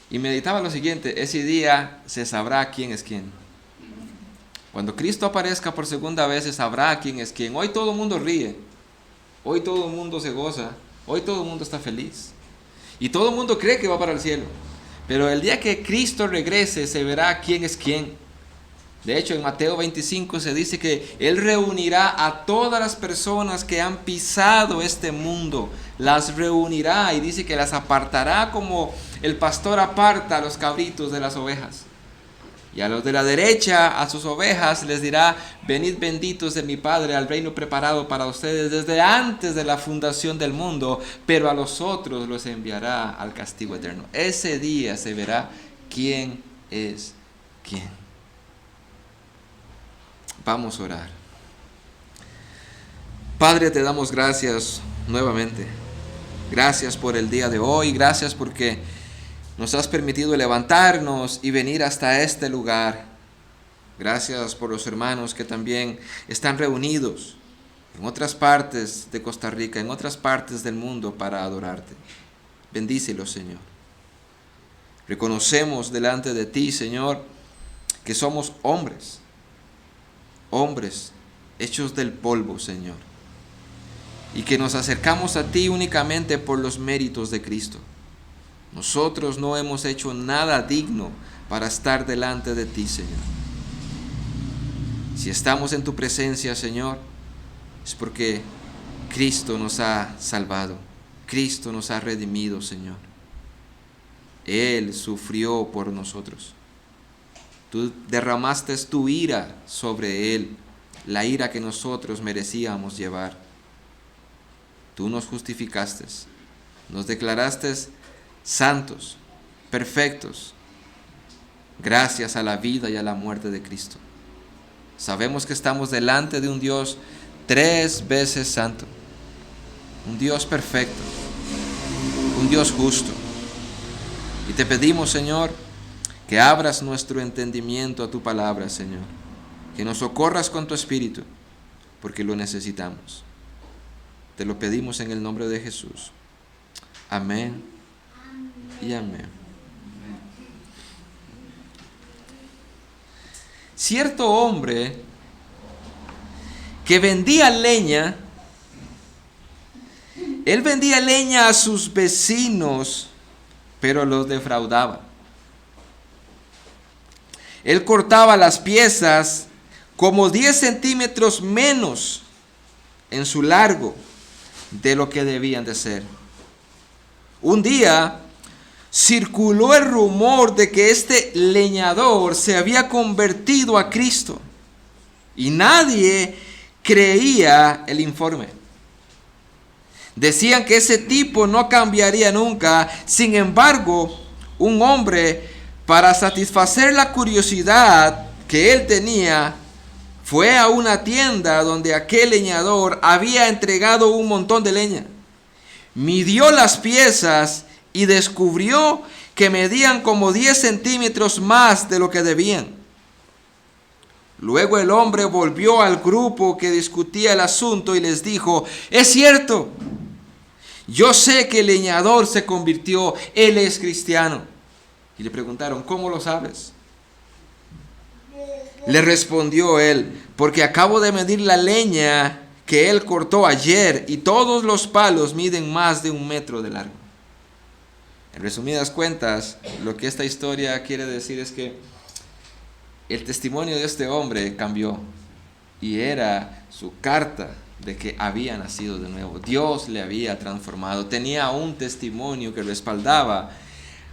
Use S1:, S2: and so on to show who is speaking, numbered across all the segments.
S1: Y meditaba lo siguiente: ese día se sabrá quién es quién. Cuando Cristo aparezca por segunda vez, se sabrá quién es quién. Hoy todo el mundo ríe, hoy todo el mundo se goza, hoy todo el mundo está feliz. Y todo el mundo cree que va para el cielo. Pero el día que Cristo regrese, se verá quién es quién. De hecho, en Mateo 25 se dice que Él reunirá a todas las personas que han pisado este mundo. Las reunirá y dice que las apartará como el pastor aparta a los cabritos de las ovejas. Y a los de la derecha, a sus ovejas, les dirá: venid benditos de mi Padre al reino preparado para ustedes desde antes de la fundación del mundo, pero a los otros los enviará al castigo eterno. Ese día se verá quién es quién. Vamos a orar. Padre, te damos gracias nuevamente. Gracias por el día de hoy. Gracias porque nos has permitido levantarnos y venir hasta este lugar. Gracias por los hermanos que también están reunidos en otras partes de Costa Rica, en otras partes del mundo para adorarte. Bendícelos, Señor. Reconocemos delante de ti, Señor, que somos hombres hechos del polvo, Señor, y que nos acercamos a ti únicamente por los méritos de Cristo. Nosotros no hemos hecho nada digno para estar delante de ti, Señor. Si estamos en tu presencia, Señor, es porque Cristo nos ha salvado, Cristo nos ha redimido, Señor. Él sufrió por nosotros. Tú derramaste tu ira sobre Él, la ira que nosotros merecíamos llevar. Tú nos justificaste, nos declaraste santos, perfectos, gracias a la vida y a la muerte de Cristo. Sabemos que estamos delante de un Dios 3 veces santo, un Dios perfecto, un Dios justo. Y te pedimos, Señor, que abras nuestro entendimiento a tu palabra, Señor. Que nos socorras con tu Espíritu, porque lo necesitamos. Te lo pedimos en el nombre de Jesús. Amén y amén. Cierto hombre que vendía leña, él vendía leña a sus vecinos, pero los defraudaba. Él cortaba las piezas como 10 centímetros menos en su largo de lo que debían de ser. Un día circuló el rumor de que este leñador se había convertido a Cristo y nadie creía el informe. Decían que ese tipo no cambiaría nunca. Sin embargo, un hombre, para satisfacer la curiosidad que él tenía, fue a una tienda donde aquel leñador había entregado un montón de leña. Midió las piezas y descubrió que medían como 10 centímetros más de lo que debían. Luego el hombre volvió al grupo que discutía el asunto y les dijo: es cierto, yo sé que el leñador se convirtió, él es cristiano. Y le preguntaron: ¿cómo lo sabes? Le respondió él: porque acabo de medir la leña que él cortó ayer y todos los palos miden más de 1 metro de largo. En resumidas cuentas, lo que esta historia quiere decir es que el testimonio de este hombre cambió y era su carta de que había nacido de nuevo. Dios le había transformado. Tenía un testimonio que respaldaba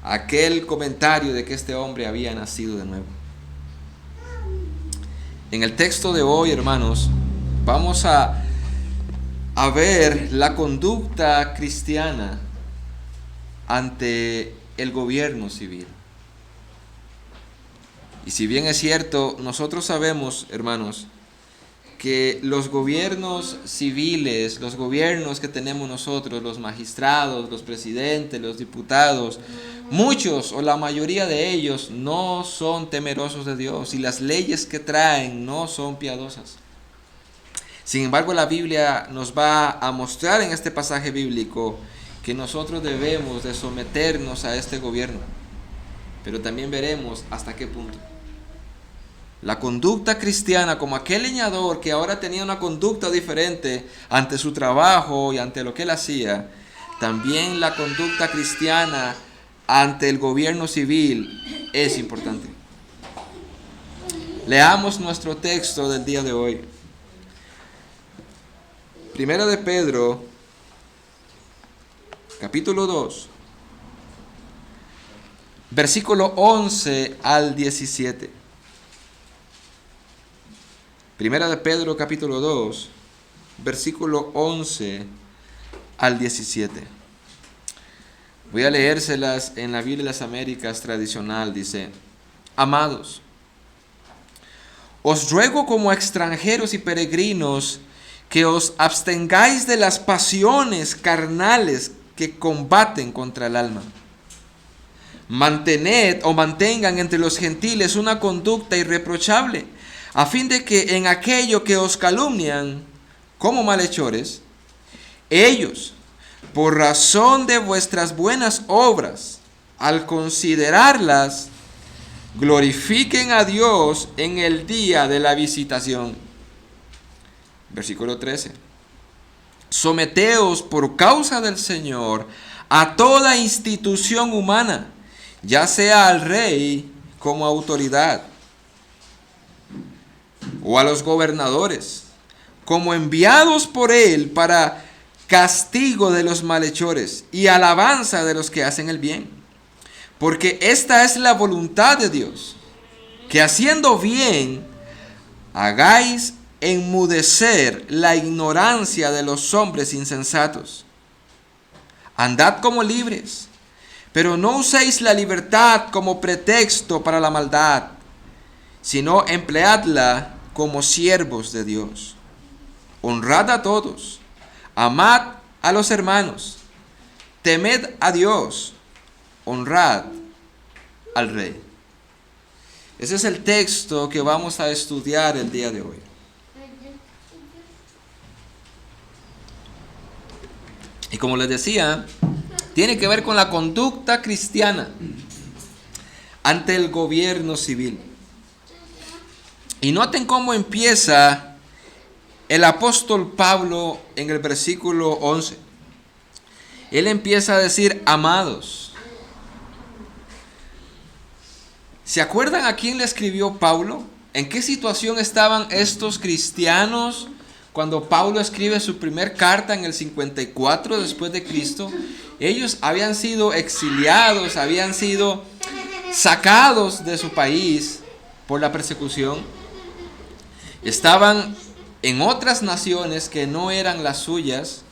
S1: aquel comentario de que este hombre había nacido de nuevo. En el texto de hoy, hermanos, vamos a ver la conducta cristiana ante el gobierno civil. Y si bien es cierto, nosotros sabemos, hermanos, que los gobiernos civiles, los gobiernos que tenemos nosotros, los magistrados, los presidentes, los diputados, muchos o la mayoría de ellos no son temerosos de Dios y las leyes que traen no son piadosas. Sin embargo, la Biblia nos va a mostrar en este pasaje bíblico que nosotros debemos de someternos a este gobierno. pero también veremos hasta qué punto. La conducta cristiana, como aquel leñador que ahora tenía una conducta diferente ante su trabajo y ante lo que él hacía, también la conducta cristiana ante el gobierno civil es importante. Leamos nuestro texto del día de hoy. Primera de Pedro, capítulo 2, versículo 11 al 17. Primera de Pedro, capítulo 2, versículo 11 al 17. Voy a leérselas en la Biblia de las Américas tradicional. Dice: Amados, os ruego como extranjeros y peregrinos que os abstengáis de las pasiones carnales que combaten contra el alma. Mantened o mantengan entre los gentiles una conducta irreprochable, a fin de que en aquello que os calumnian como malhechores, ellos, por razón de vuestras buenas obras, al considerarlas, glorifiquen a Dios en el día de la visitación. Versículo 13. Someteos por causa del Señor a toda institución humana, ya sea al rey como autoridad, o a los gobernadores, como enviados por él para castigo de los malhechores y alabanza de los que hacen el bien. Porque esta es la voluntad de Dios, que haciendo bien hagáis enmudecer la ignorancia de los hombres insensatos. Andad como libres, pero no uséis la libertad como pretexto para la maldad, sino empleadla como siervos de Dios. Honrad a todos, amad a los hermanos, temed a Dios, honrad al Rey. Ese es el texto que vamos a estudiar el día de hoy. Y como les decía, tiene que ver con la conducta cristiana ante el gobierno civil. Y noten cómo empieza el apóstol Pablo en el versículo 11. Él empieza a decir: amados. ¿Se acuerdan a quién le escribió Pablo? ¿En qué situación estaban estos cristianos cuando Pablo escribe su primer carta en el 54 después de Cristo? Ellos habían sido exiliados, habían sido sacados de su país por la persecución. Estaban en otras naciones que no eran las suyas,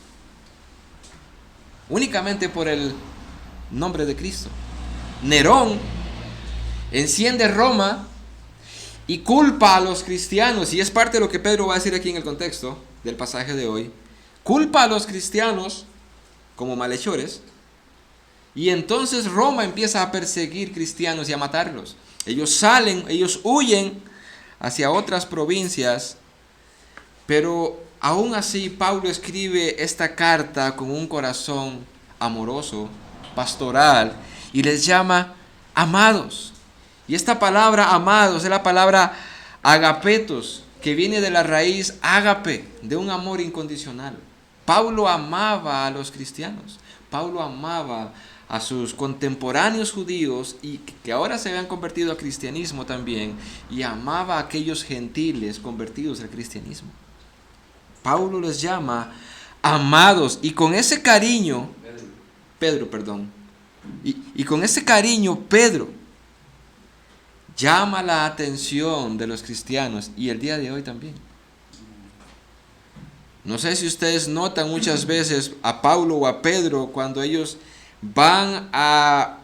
S1: únicamente por el nombre de Cristo. Nerón enciende Roma y culpa a los cristianos, y es parte de lo que Pedro va a decir aquí en el contexto del pasaje de hoy. Culpa a los cristianos como malhechores, y entonces Roma empieza a perseguir cristianos y a matarlos. Ellos salen, ellos huyen hacia otras provincias, pero aún así Pablo escribe esta carta con un corazón amoroso, pastoral, y les llama amados. Y esta palabra amados es la palabra agapetos, que viene de la raíz ágape, de un amor incondicional. Pablo amaba a los cristianos, Pablo amaba a sus contemporáneos judíos y que ahora se habían convertido al cristianismo también, y amaba a aquellos gentiles convertidos al cristianismo. Pablo les llama amados, y con ese cariño, Pedro, con ese cariño Pedro llama la atención de los cristianos, y el día de hoy también. No sé si ustedes notan muchas veces a Pablo o a Pedro cuando ellos van a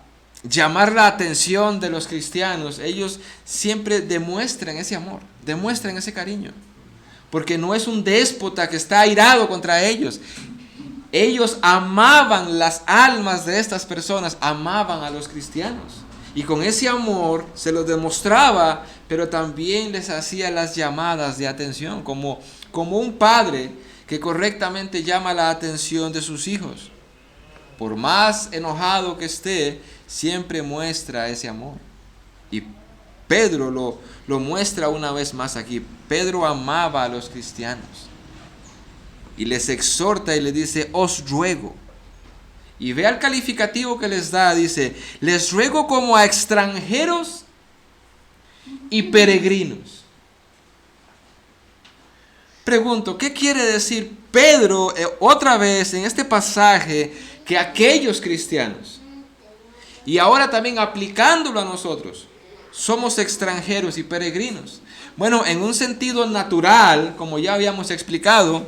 S1: llamar la atención de los cristianos, ellos siempre demuestran ese amor, demuestran ese cariño, porque no es un déspota que está airado contra ellos. Ellos amaban las almas de estas personas, amaban a los cristianos, y con ese amor se los demostraba, pero también les hacía las llamadas de atención, como un padre que correctamente llama la atención de sus hijos. Por más enojado que esté, siempre muestra ese amor. Y Pedro lo muestra una vez más aquí. Pedro amaba a los cristianos. Y les exhorta y les dice, os ruego. Y vea el calificativo que les da, dice, les ruego como a extranjeros y peregrinos. Pregunto, ¿qué quiere decir Pedro otra vez en este pasaje que aquellos cristianos? Y ahora también aplicándolo a nosotros, somos extranjeros y peregrinos. Bueno, en un sentido natural, como ya habíamos explicado,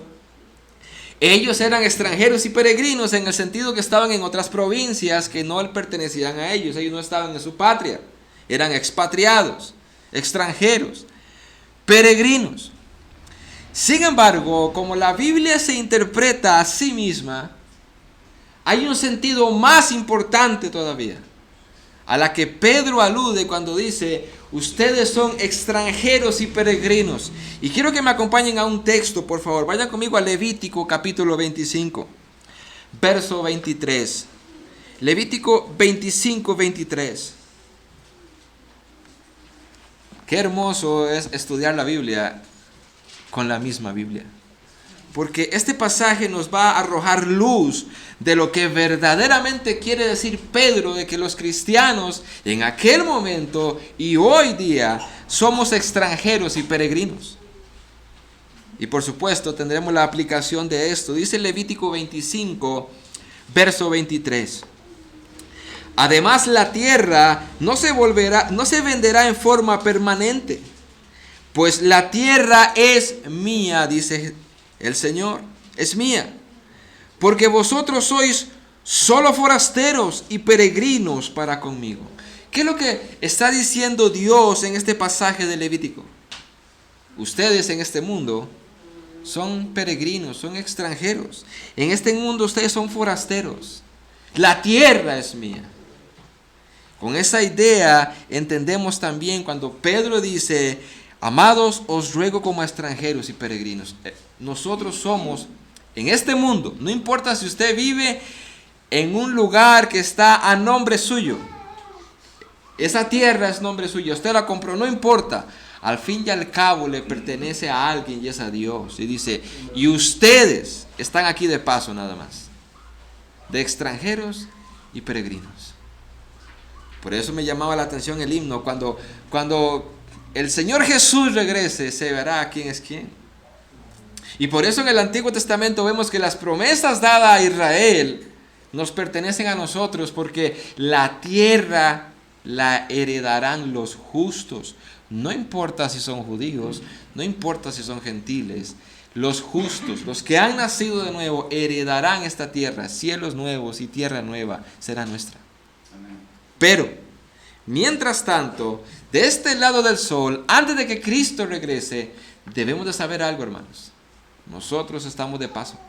S1: ellos eran extranjeros y peregrinos en el sentido que estaban en otras provincias que no pertenecían a ellos. Ellos no estaban en su patria. Eran expatriados, extranjeros, peregrinos. Sin embargo, como la Biblia se interpreta a sí misma, hay un sentido más importante todavía, a la que Pedro alude cuando dice, ustedes son extranjeros y peregrinos. Y quiero que me acompañen a un texto, por favor. Vayan conmigo a Levítico capítulo 25, verso 23. Levítico 25, 23. Qué hermoso es estudiar la Biblia con la misma Biblia. Porque este pasaje nos va a arrojar luz de lo que verdaderamente quiere decir Pedro, de que los cristianos en aquel momento y hoy día somos extranjeros y peregrinos. Y por supuesto tendremos la aplicación de esto. Dice Levítico 25, verso 23. Además la tierra no se venderá en forma permanente, pues la tierra es mía, dice el Señor, es mía, porque vosotros sois solo forasteros y peregrinos para conmigo. ¿Qué es lo que está diciendo Dios en este pasaje de Levítico? Ustedes en este mundo son peregrinos, son extranjeros. En este mundo ustedes son forasteros. La tierra es mía. Con esa idea entendemos también cuando Pedro dice, amados, os ruego como extranjeros y peregrinos. Nosotros somos en este mundo, no importa si usted vive en un lugar que está a nombre suyo, esa tierra es nombre suyo, usted la compró, no importa, al fin y al cabo le pertenece a alguien y es a Dios. Y dice, y ustedes están aquí de paso nada más, de extranjeros y peregrinos. Por eso me llamaba la atención el himno, cuando el Señor Jesús regrese, se verá quién es quién. Y por eso en el Antiguo Testamento vemos que las promesas dadas a Israel nos pertenecen a nosotros, porque la tierra la heredarán los justos. No importa si son judíos, no importa si son gentiles, los justos, los que han nacido de nuevo, heredarán esta tierra. Cielos nuevos y tierra nueva será nuestra. Pero, mientras tanto, de este lado del sol, antes de que Cristo regrese, debemos de saber algo, hermanos. Nosotros estamos de paso.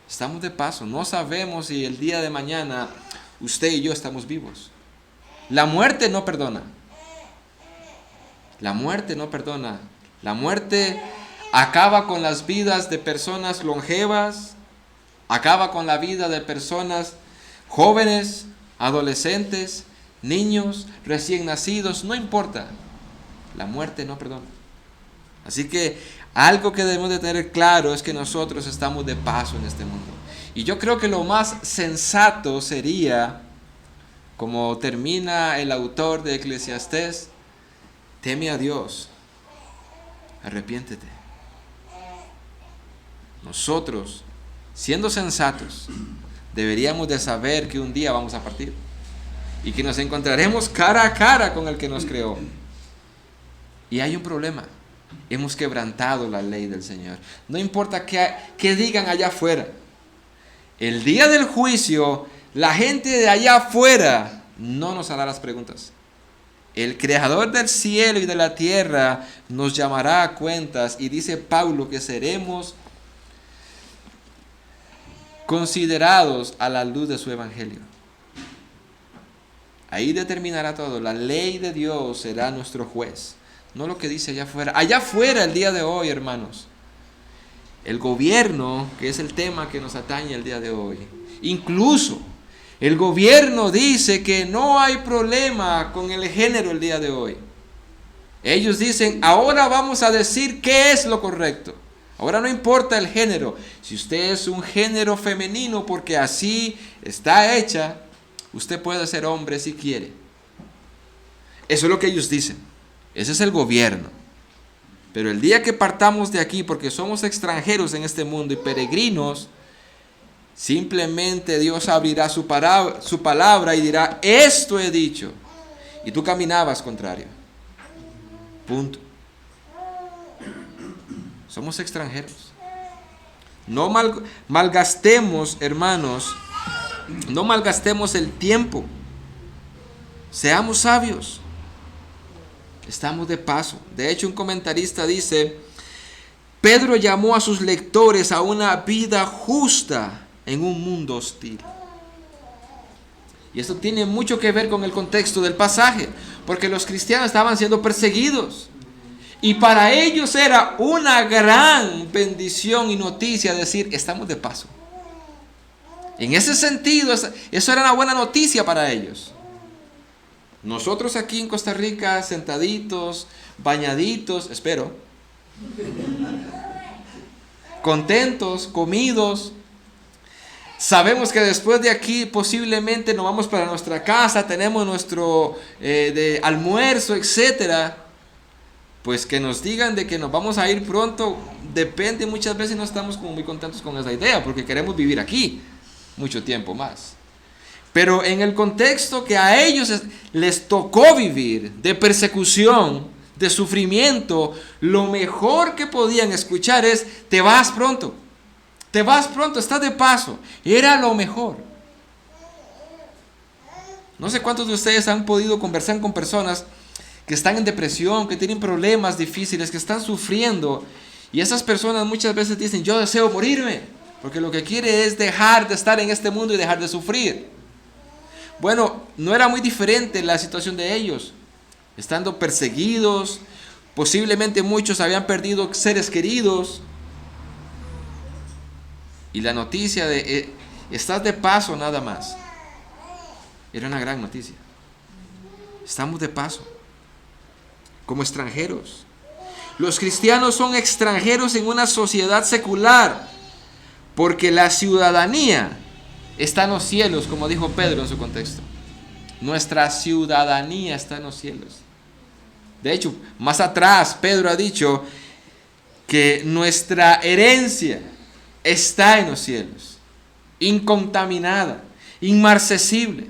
S1: Estamos de paso. No sabemos si el día de mañana usted y yo estamos vivos. La muerte no perdona. La muerte no perdona. La muerte acaba con las vidas de personas longevas, acaba con la vida de personas jóvenes, adolescentes, niños, recién nacidos, no importa. La muerte no perdona. Así que algo que debemos de tener claro es que nosotros estamos de paso en este mundo. Y yo creo que lo más sensato sería, como termina el autor de Eclesiastés, teme a Dios, arrepiéntete. Nosotros, siendo sensatos, deberíamos de saber que un día vamos a partir y que nos encontraremos cara a cara con el que nos creó. Y hay un problema. Hemos quebrantado la ley del Señor. No importa qué digan allá afuera. El día del juicio, la gente de allá afuera no nos hará las preguntas. El creador del cielo y de la tierra nos llamará a cuentas, y dice Pablo que seremos considerados a la luz de su evangelio. Ahí determinará todo. La ley de Dios será nuestro juez, no lo que dice allá afuera. Allá afuera el día de hoy, hermanos, el gobierno, que es el tema que nos atañe el día de hoy, incluso El gobierno dice que no hay problema con el género el día de hoy. Ellos dicen, ahora vamos a decir qué es lo correcto. Ahora no importa el género. Si usted es un género femenino porque así está hecha, usted puede ser hombre si quiere. Eso es lo que ellos dicen. Ese es el gobierno. Pero el día que partamos de aquí, porque somos extranjeros en este mundo y peregrinos, simplemente Dios abrirá su palabra y dirá, esto he dicho. Y tú caminabas contrario. Punto. Somos extranjeros. No malgastemos, hermanos, no malgastemos el tiempo. Seamos sabios. Estamos de paso. De hecho, un comentarista dice, Pedro llamó a sus lectores a una vida justa en un mundo hostil. Y esto tiene mucho que ver con el contexto del pasaje, porque los cristianos estaban siendo perseguidos. Y para ellos era una gran bendición y noticia decir, estamos de paso. En ese sentido, eso era una buena noticia para ellos. Nosotros aquí en Costa Rica, sentaditos, bañaditos, espero, contentos, comidos, sabemos que después de aquí posiblemente nos vamos para nuestra casa, tenemos nuestro de almuerzo, etcétera. Pues que nos digan de que nos vamos a ir pronto, depende, muchas veces no estamos como muy contentos con esa idea, porque queremos vivir aquí mucho tiempo más. Pero en el contexto que a ellos les tocó vivir, de persecución, de sufrimiento, lo mejor que podían escuchar es, te vas pronto, estás de paso. Era lo mejor. No sé cuántos de ustedes han podido conversar con personas que están en depresión, que tienen problemas difíciles, que están sufriendo. Y esas personas muchas veces dicen, yo deseo morirme, porque lo que quiere es dejar de estar en este mundo y dejar de sufrir. Bueno, no era muy diferente la situación de ellos. Estando perseguidos, posiblemente muchos habían perdido seres queridos. Y la noticia de, estás de paso nada más, era una gran noticia. Estamos de paso, como extranjeros. Los cristianos son extranjeros en una sociedad secular, porque la ciudadanía está en los cielos, como dijo Pedro en su contexto. Nuestra ciudadanía está en los cielos. De hecho, más atrás Pedro ha dicho que nuestra herencia está en los cielos, incontaminada, inmarcesible.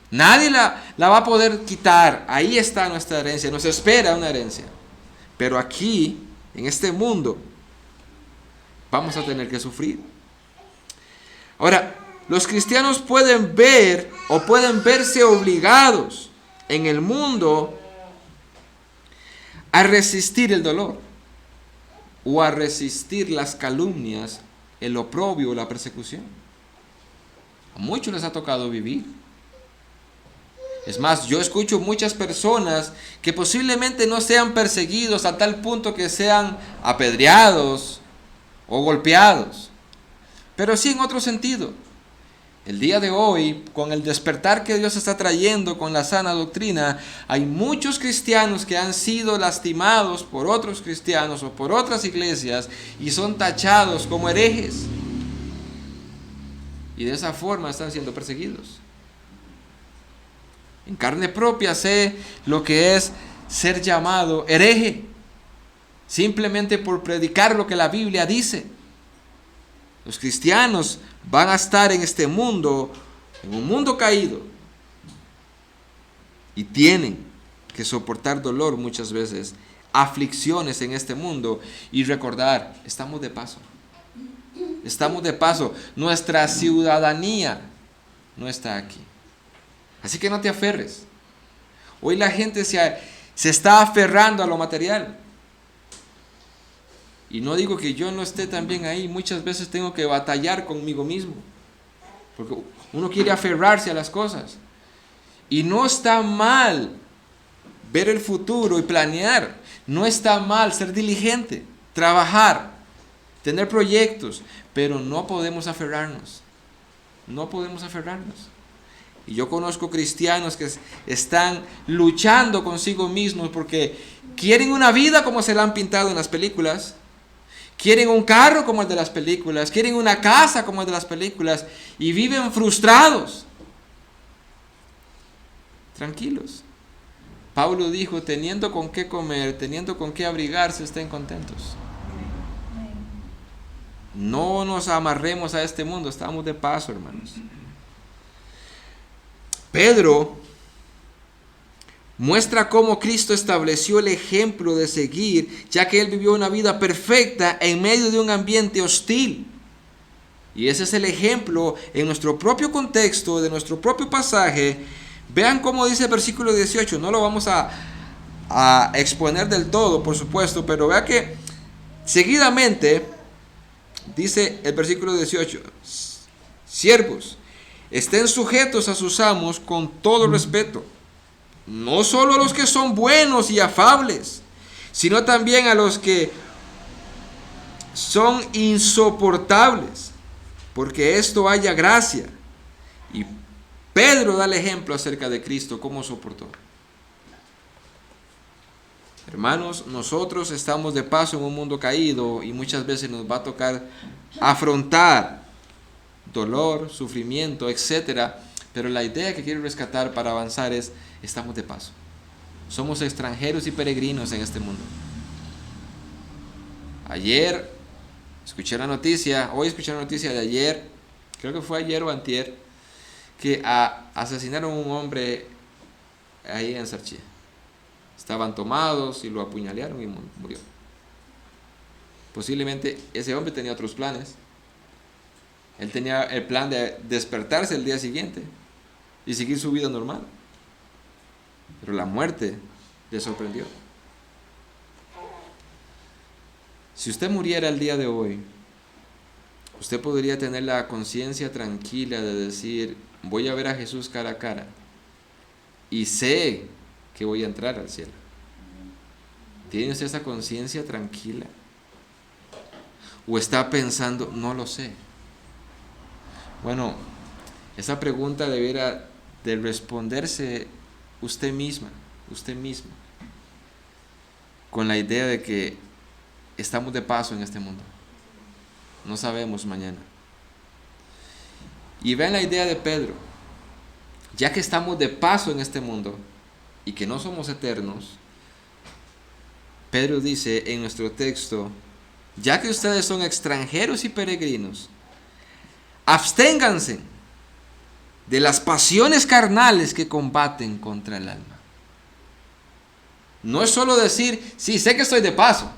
S1: Nadie la va a poder quitar. Ahí está nuestra herencia, nos espera una herencia. Pero aquí, en este mundo, vamos a tener que sufrir. Ahora, los cristianos pueden ver o pueden verse obligados en el mundo a resistir el dolor o a resistir las calumnias, el oprobio o la persecución. A muchos les ha tocado vivir. Es más, yo escucho muchas personas que posiblemente no sean perseguidos a tal punto que sean apedreados o golpeados, pero sí en otro sentido. El día de hoy, con el despertar que Dios está trayendo con la sana doctrina, hay muchos cristianos que han sido lastimados por otros cristianos o por otras iglesias y son tachados como herejes. Y de esa forma están siendo perseguidos. En carne propia sé lo que es ser llamado hereje, simplemente por predicar lo que la Biblia dice. Los cristianos van a estar en este mundo, en un mundo caído, y tienen que soportar dolor muchas veces, aflicciones en este mundo, y recordar, estamos de paso. Estamos de paso. Nuestra ciudadanía no está aquí. Así que no te aferres. Hoy la gente se está aferrando a lo material. Y no digo que yo no esté también ahí. Muchas veces tengo que batallar conmigo mismo. Porque uno quiere aferrarse a las cosas. Y no está mal ver el futuro y planear. No está mal ser diligente, trabajar, tener proyectos. Pero no podemos aferrarnos. No podemos aferrarnos. Y yo conozco cristianos que están luchando consigo mismos porque quieren una vida como se la han pintado en las películas. Quieren un carro como el de las películas. Quieren una casa como el de las películas. Y viven frustrados. Tranquilos. Pablo dijo, teniendo con qué comer, teniendo con qué abrigarse, estén contentos. No nos amarremos a este mundo, estamos de paso, hermanos. Pedro muestra cómo Cristo estableció el ejemplo de seguir, ya que Él vivió una vida perfecta en medio de un ambiente hostil. Y ese es el ejemplo en nuestro propio contexto, de nuestro propio pasaje. Vean cómo dice el versículo 18, no lo vamos a exponer del todo, por supuesto, pero vea que seguidamente dice el versículo 18, siervos, estén sujetos a sus amos con todo respeto, no solo a los que son buenos y afables, sino también a los que son insoportables, porque esto haya gracia. Y Pedro da el ejemplo acerca de Cristo, cómo soportó. Hermanos, nosotros estamos de paso en un mundo caído y muchas veces nos va a tocar afrontar dolor, sufrimiento, etc. Pero la idea que quiero rescatar para avanzar es, estamos de paso. Somos extranjeros y peregrinos en este mundo. Ayer escuché la noticia, hoy escuché la noticia de ayer, creo que fue ayer o antier, que asesinaron a un hombre ahí en Sarchí. Estaban tomados y lo apuñalearon y murió. Posiblemente ese hombre tenía otros planes. Él tenía el plan de despertarse el día siguiente y seguir su vida normal. Pero la muerte le sorprendió. Si usted muriera el día de hoy, usted podría tener la conciencia tranquila de decir, voy a ver a Jesús cara a cara y sé que voy a entrar al cielo. ¿Tiene usted esa conciencia tranquila? ¿O está pensando, no lo sé? Bueno, esa pregunta debiera de responderse usted misma, usted mismo, con la idea de que estamos de paso en este mundo. No sabemos mañana. Y vean la idea de Pedro. Ya que estamos de paso en este mundo y que no somos eternos, Pedro dice en nuestro texto, ya que ustedes son extranjeros y peregrinos, absténganse de las pasiones carnales que combaten contra el alma. No es solo decir, sí, sé que estoy de paso.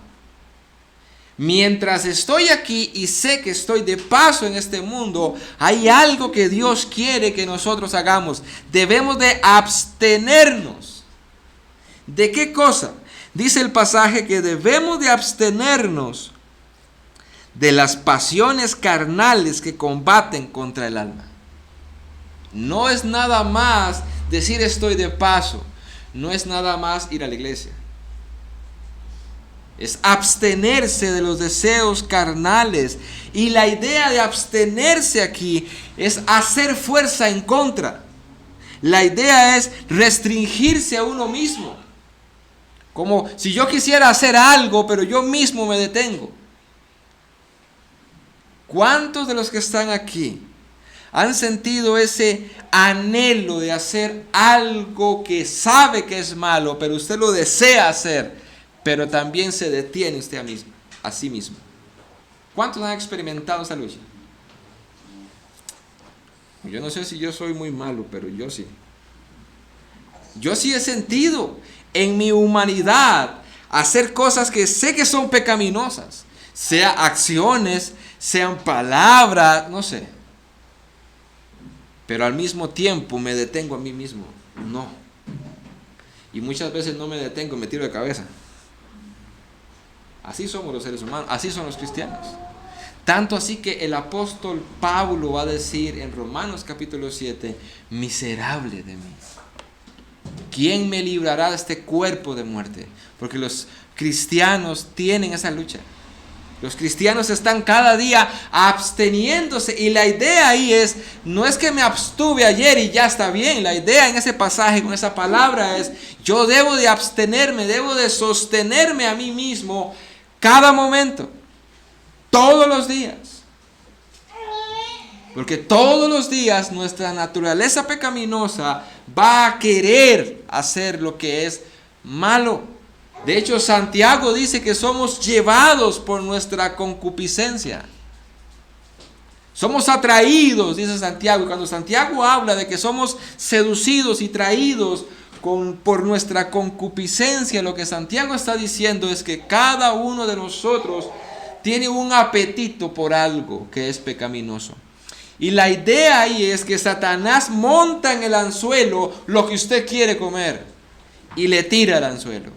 S1: Mientras estoy aquí y sé que estoy de paso en este mundo, hay algo que Dios quiere que nosotros hagamos. Debemos de abstenernos. ¿De qué cosa? Dice el pasaje que debemos de abstenernos de las pasiones carnales que combaten contra el alma. No es nada más decir estoy de paso. No es nada más ir a la iglesia. Es abstenerse de los deseos carnales. Y la idea de abstenerse aquí es hacer fuerza en contra. La idea es restringirse a uno mismo. Como si yo quisiera hacer algo, pero yo mismo me detengo. ¿Cuántos de los que están aquí han sentido ese anhelo de hacer algo que sabe que es malo, pero usted lo desea hacer, pero también se detiene usted a sí mismo? ¿Cuántos han experimentado esa lucha? Yo no sé si yo soy muy malo, pero yo sí. Yo sí he sentido en mi humanidad hacer cosas que sé que son pecaminosas, sea acciones, sean palabras, no sé. Pero al mismo tiempo me detengo a mí mismo. No. Y muchas veces no me detengo, me tiro de cabeza. Así somos los seres humanos, así son los cristianos. Tanto así que el apóstol Pablo va a decir en Romanos capítulo 7, miserable de mí. ¿Quién me librará de este cuerpo de muerte? Porque los cristianos tienen esa lucha. Los cristianos están cada día absteniéndose, y la idea ahí no es que me abstuve ayer y ya está bien. La idea en ese pasaje con esa palabra es: yo debo de abstenerme, debo de sostenerme a mí mismo cada momento, todos los días. Porque todos los días nuestra naturaleza pecaminosa va a querer hacer lo que es malo. De hecho, Santiago dice que somos llevados por nuestra concupiscencia. Somos atraídos, dice Santiago. Y cuando Santiago habla de que somos seducidos y traídos por nuestra concupiscencia, lo que Santiago está diciendo es que cada uno de nosotros tiene un apetito por algo que es pecaminoso. Y la idea ahí es que Satanás monta en el anzuelo lo que usted quiere comer y le tira el anzuelo.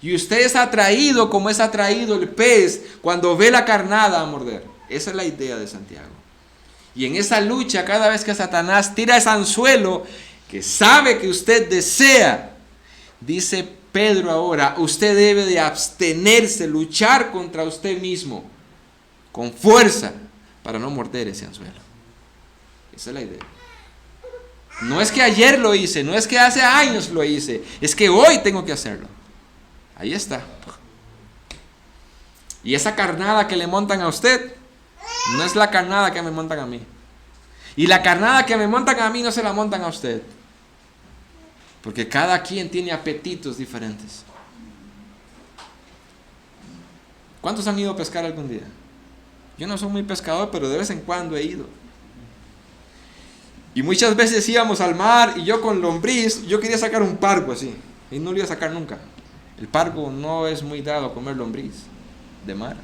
S1: Y usted es atraído como es atraído el pez cuando ve la carnada a morder. Esa es la idea de Santiago. Y en esa lucha, cada vez que Satanás tira ese anzuelo que sabe que usted desea, dice Pedro ahora, usted debe de abstenerse, luchar contra usted mismo con fuerza para no morder ese anzuelo. Esa es la idea. No es que ayer lo hice, no es que hace años lo hice, es que hoy tengo que hacerlo. Ahí está. Y esa carnada que le montan a usted no es la carnada que me montan a mí. Y la carnada que me montan a mí no se la montan a usted. Porque cada quien tiene apetitos diferentes. ¿Cuántos han ido a pescar algún día? Yo no soy muy pescador, pero de vez en cuando he ido. Y muchas veces íbamos al mar y yo con lombriz, yo quería sacar un pargo así. Y no lo iba a sacar nunca. El pargo no es muy dado a comer lombriz de mar.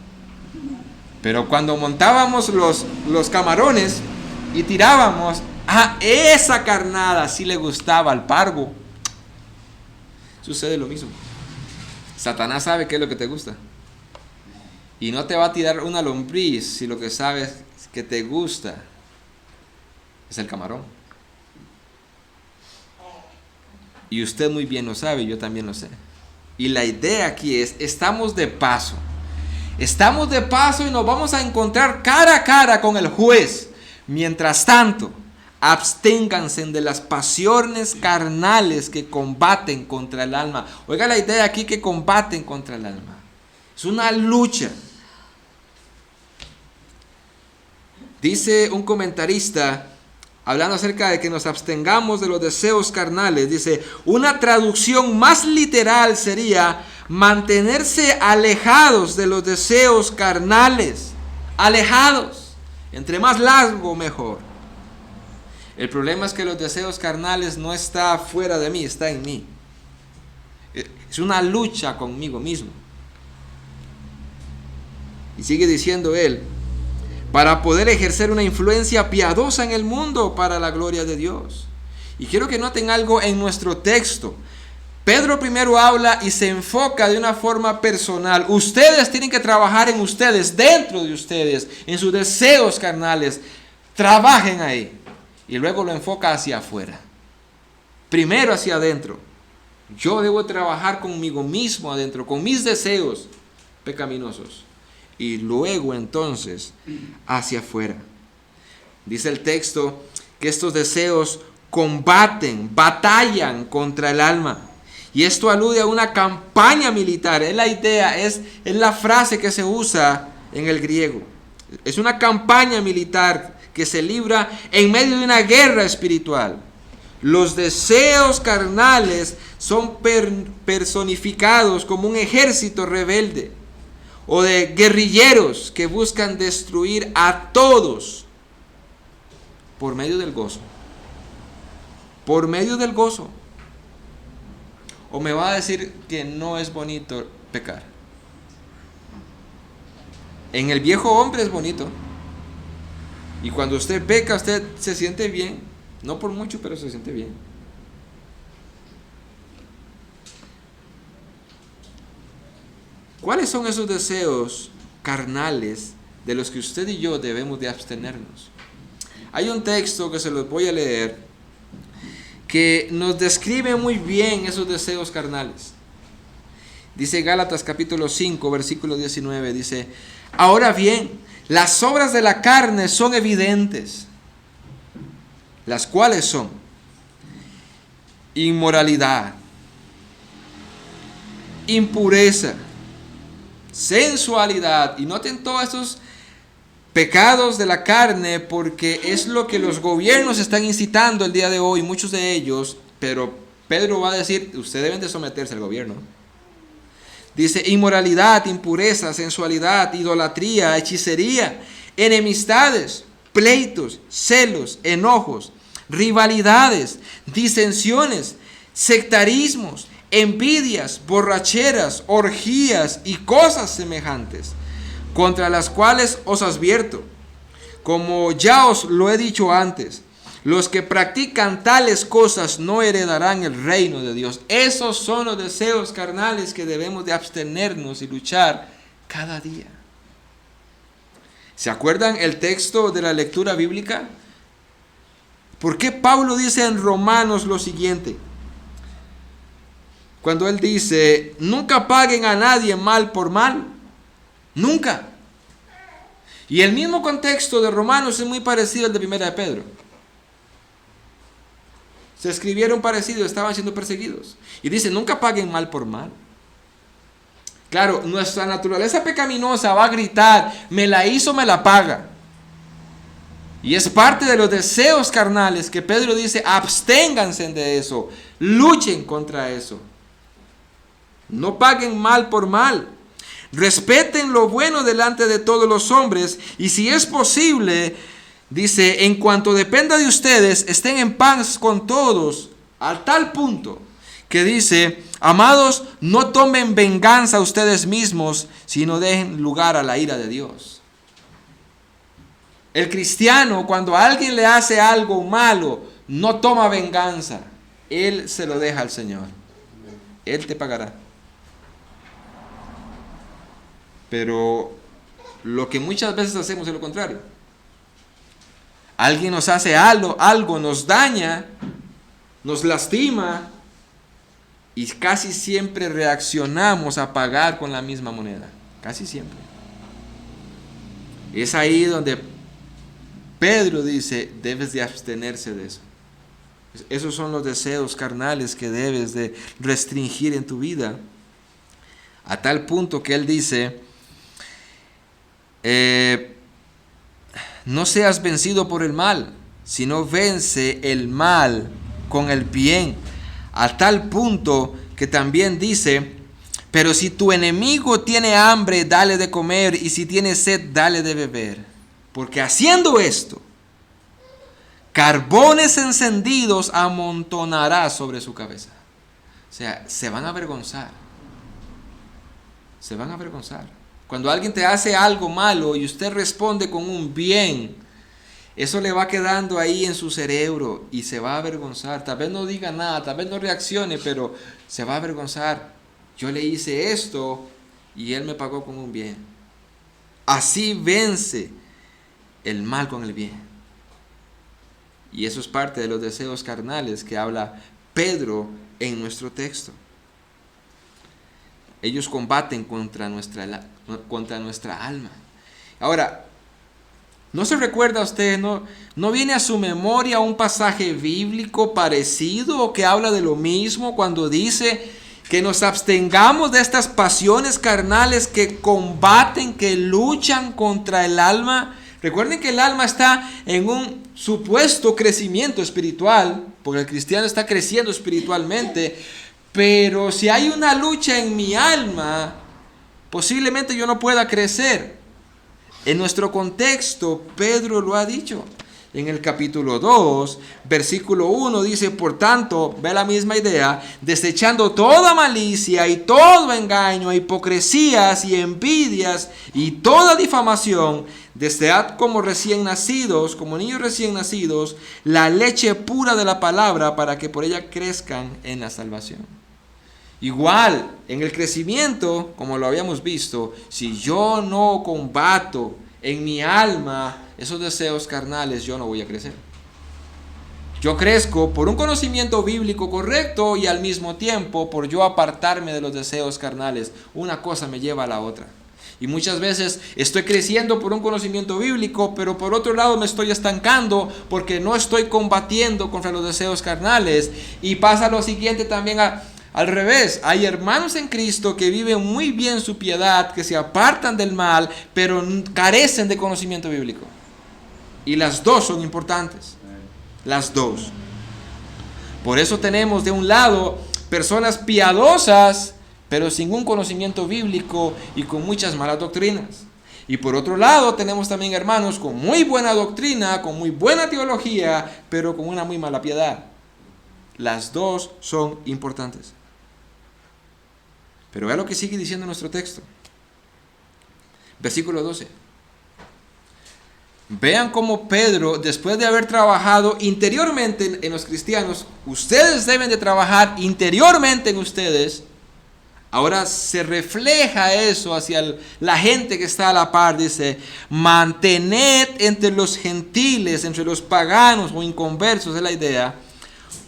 S1: Pero cuando montábamos los camarones y tirábamos, esa carnada sí le gustaba al pargo. Sucede lo mismo. Satanás sabe qué es lo que te gusta. Y no te va a tirar una lombriz si lo que sabes que te gusta es el camarón. Y usted muy bien lo sabe, yo también lo sé. Y la idea aquí es, estamos de paso. Estamos de paso y nos vamos a encontrar cara a cara con el juez. Mientras tanto, absténganse de las pasiones carnales que combaten contra el alma. Oiga la idea aquí, que combaten contra el alma. Es una lucha. Dice un comentarista, hablando acerca de que nos abstengamos de los deseos carnales, dice, una traducción más literal sería mantenerse alejados de los deseos carnales. Alejados. Entre más largo, mejor. El problema es que los deseos carnales no está fuera de mí, está en mí. Es una lucha conmigo mismo. Y sigue diciendo él, para poder ejercer una influencia piadosa en el mundo para la gloria de Dios. Y quiero que noten algo en nuestro texto. Pedro primero habla y se enfoca de una forma personal. Ustedes tienen que trabajar en ustedes, dentro de ustedes, en sus deseos carnales. Trabajen ahí. Y luego lo enfoca hacia afuera. Primero hacia adentro. Yo debo trabajar conmigo mismo adentro, con mis deseos pecaminosos. Y luego entonces hacia afuera. Dice el texto que estos deseos combaten, batallan contra el alma. Y esto alude a una campaña militar. Es la idea, es la frase que se usa en el griego. Es una campaña militar que se libra en medio de una guerra espiritual. Los deseos carnales son personificados como un ejército rebelde o de guerrilleros que buscan destruir a todos por medio del gozo. Por medio del gozo. ¿O me va a decir que no es bonito pecar? En el viejo hombre es bonito. Y cuando usted peca, usted se siente bien. No por mucho, pero se siente bien. ¿Cuáles son esos deseos carnales de los que usted y yo debemos de abstenernos? Hay un texto que se los voy a leer que nos describe muy bien esos deseos carnales. Dice Gálatas capítulo 5, versículo 19, dice: ahora bien, las obras de la carne son evidentes, las cuales son inmoralidad, impureza, sensualidad. Y noten todos estos pecados de la carne, porque es lo que los gobiernos están incitando el día de hoy, muchos de ellos. Pero Pedro va a decir: ustedes deben de someterse al gobierno. Dice: inmoralidad, impureza, sensualidad, idolatría, hechicería, enemistades, pleitos, celos, enojos, rivalidades, disensiones, sectarismos, envidias, borracheras, orgías y cosas semejantes, contra las cuales os advierto, como ya os lo he dicho antes, los que practican tales cosas no heredarán el reino de Dios. Esos son los deseos carnales que debemos de abstenernos y luchar cada día. ¿Se acuerdan el texto de la lectura bíblica? ¿Por qué Pablo dice en Romanos lo siguiente? Cuando él dice: nunca paguen a nadie mal por mal. Nunca. Y el mismo contexto de Romanos es muy parecido al de Primera de Pedro. Se escribieron parecidos, estaban siendo perseguidos. Y dice: nunca paguen mal por mal. Claro, nuestra naturaleza pecaminosa va a gritar: me la hizo, me la paga. Y es parte de los deseos carnales que Pedro dice: absténganse de eso, luchen contra eso. No paguen mal por mal. Respeten lo bueno delante de todos los hombres, y si es posible, dice, en cuanto dependa de ustedes, estén en paz con todos, a tal punto que dice: amados, no tomen venganza ustedes mismos, sino dejen lugar a la ira de Dios. El cristiano, cuando a alguien le hace algo malo, no toma venganza. Él se lo deja al Señor. Él te pagará. Pero lo que muchas veces hacemos es lo contrario. Alguien nos hace algo nos daña, nos lastima, y casi siempre reaccionamos a pagar con la misma moneda. Casi siempre. Es ahí donde Pedro dice: debes de abstenerse de eso. Esos son los deseos carnales que debes de restringir en tu vida. A tal punto que él dice: no seas vencido por el mal, sino vence el mal con el bien. A tal punto que también dice: pero si tu enemigo tiene hambre, dale de comer, y si tiene sed, dale de beber. Porque haciendo esto, carbones encendidos amontonará sobre su cabeza. O sea, se van a avergonzar. Se van a avergonzar. Cuando alguien te hace algo malo y usted responde con un bien, eso le va quedando ahí en su cerebro y se va a avergonzar. Tal vez no diga nada, tal vez no reaccione, pero se va a avergonzar. Yo le hice esto y él me pagó con un bien. Así vence el mal con el bien. Y eso es parte de los deseos carnales que habla Pedro en nuestro texto. Ellos combaten contra nuestra alma. Ahora, ¿no se recuerda a usted, no viene a su memoria un pasaje bíblico parecido o que habla de lo mismo cuando dice que nos abstengamos de estas pasiones carnales que combaten, que luchan contra el alma? Recuerden que el alma está en un supuesto crecimiento espiritual, porque el cristiano está creciendo espiritualmente, pero si hay una lucha en mi alma, posiblemente yo no pueda crecer. En nuestro contexto, Pedro lo ha dicho. En el capítulo 2, versículo 1 dice: por tanto, ve la misma idea, desechando toda malicia y todo engaño, hipocresías y envidias y toda difamación, desead como recién nacidos, como niños recién nacidos, la leche pura de la palabra, para que por ella crezcan en la salvación. Igual, en el crecimiento, como lo habíamos visto, si yo no combato en mi alma esos deseos carnales, yo no voy a crecer. Yo crezco por un conocimiento bíblico correcto y al mismo tiempo por yo apartarme de los deseos carnales. Una cosa me lleva a la otra. Y muchas veces estoy creciendo por un conocimiento bíblico, pero por otro lado me estoy estancando porque no estoy combatiendo contra los deseos carnales. Y pasa lo siguiente también al revés. Hay hermanos en Cristo que viven muy bien su piedad, que se apartan del mal, pero carecen de conocimiento bíblico. Y las dos son importantes. Las dos. Por eso tenemos de un lado personas piadosas, pero sin un conocimiento bíblico y con muchas malas doctrinas. Y por otro lado tenemos también hermanos con muy buena doctrina, con muy buena teología, pero con una muy mala piedad. Las dos son importantes. Pero vea lo que sigue diciendo nuestro texto. Versículo 12. Vean cómo Pedro, después de haber trabajado interiormente en los cristianos, ustedes deben de trabajar interiormente en ustedes. Ahora se refleja eso hacia la gente que está a la par. Dice, mantened entre los gentiles, entre los paganos o inconversos, es la idea,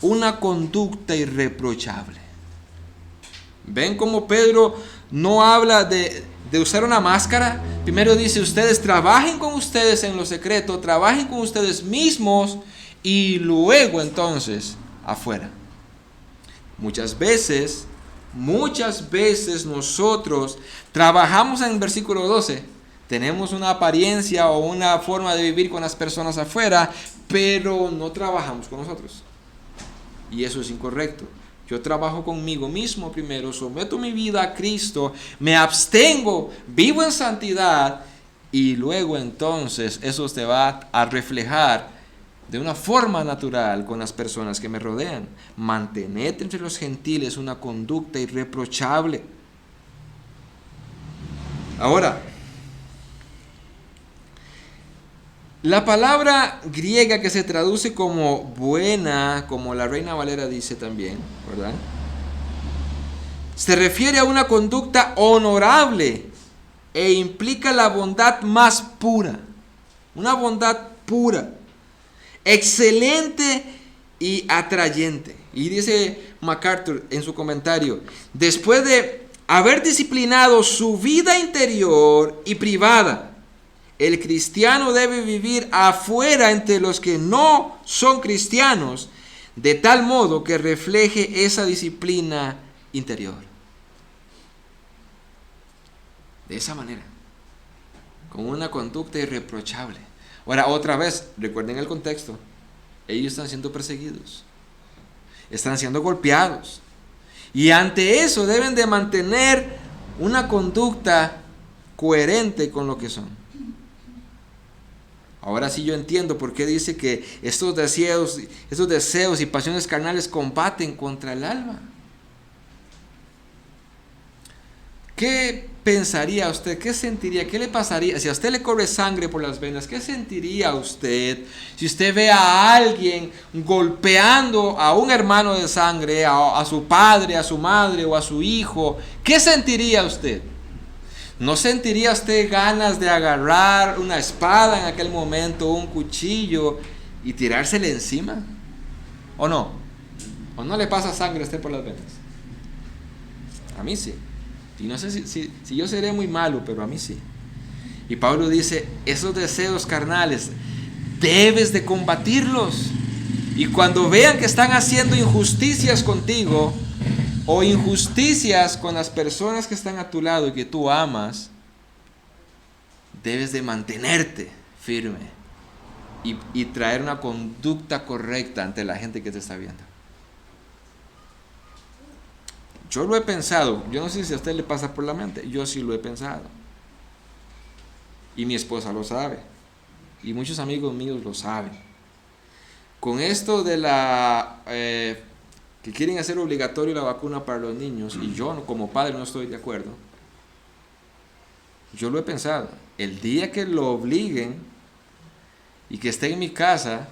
S1: una conducta irreprochable. ¿Ven cómo Pedro no habla de usar una máscara? Primero dice, ustedes trabajen con ustedes en lo secreto, trabajen con ustedes mismos y luego entonces afuera. Muchas veces nosotros trabajamos en el versículo 12. Tenemos una apariencia o una forma de vivir con las personas afuera, pero no trabajamos con nosotros. Y eso es incorrecto. Yo trabajo conmigo mismo primero, someto mi vida a Cristo, me abstengo, vivo en santidad y luego entonces eso te va a reflejar de una forma natural con las personas que me rodean. Mantened entre los gentiles una conducta irreprochable. Ahora, la palabra griega que se traduce como buena, como la Reina Valera dice también, ¿verdad? Se refiere a una conducta honorable e implica la bondad más pura. Una bondad pura, excelente y atrayente. Y dice MacArthur en su comentario, después de haber disciplinado su vida interior y privada, el cristiano debe vivir afuera entre los que no son cristianos, de tal modo que refleje esa disciplina interior. De esa manera, con una conducta irreprochable. Ahora, otra vez, recuerden el contexto. Ellos están siendo perseguidos, están siendo golpeados. Y ante eso deben de mantener una conducta coherente con lo que son. Ahora sí yo entiendo por qué dice que estos deseos y pasiones carnales combaten contra el alma. ¿Qué pensaría usted? ¿Qué sentiría? ¿Qué le pasaría? Si a usted le corre sangre por las venas, ¿qué sentiría usted si usted ve a alguien golpeando a un hermano de sangre, a su padre, a su madre o a su hijo? ¿Qué sentiría usted? ¿No sentiría usted ganas de agarrar una espada en aquel momento, un cuchillo y tirársele encima? ¿O no? ¿O no le pasa sangre a usted por las venas? A mí sí. Y no sé si yo seré muy malo, pero a mí sí. Y Pablo dice, esos deseos carnales debes de combatirlos. Y cuando vean que están haciendo injusticias contigo, o injusticias con las personas que están a tu lado y que tú amas, debes de mantenerte firme y traer una conducta correcta ante la gente que te está viendo. Yo lo he pensado, yo no sé si a usted le pasa por la mente, yo sí lo he pensado. Y mi esposa lo sabe, y muchos amigos míos lo saben. Con esto de que quieren hacer obligatorio la vacuna para los niños, y yo como padre no estoy de acuerdo, yo lo he pensado. El día que lo obliguen y que esté en mi casa,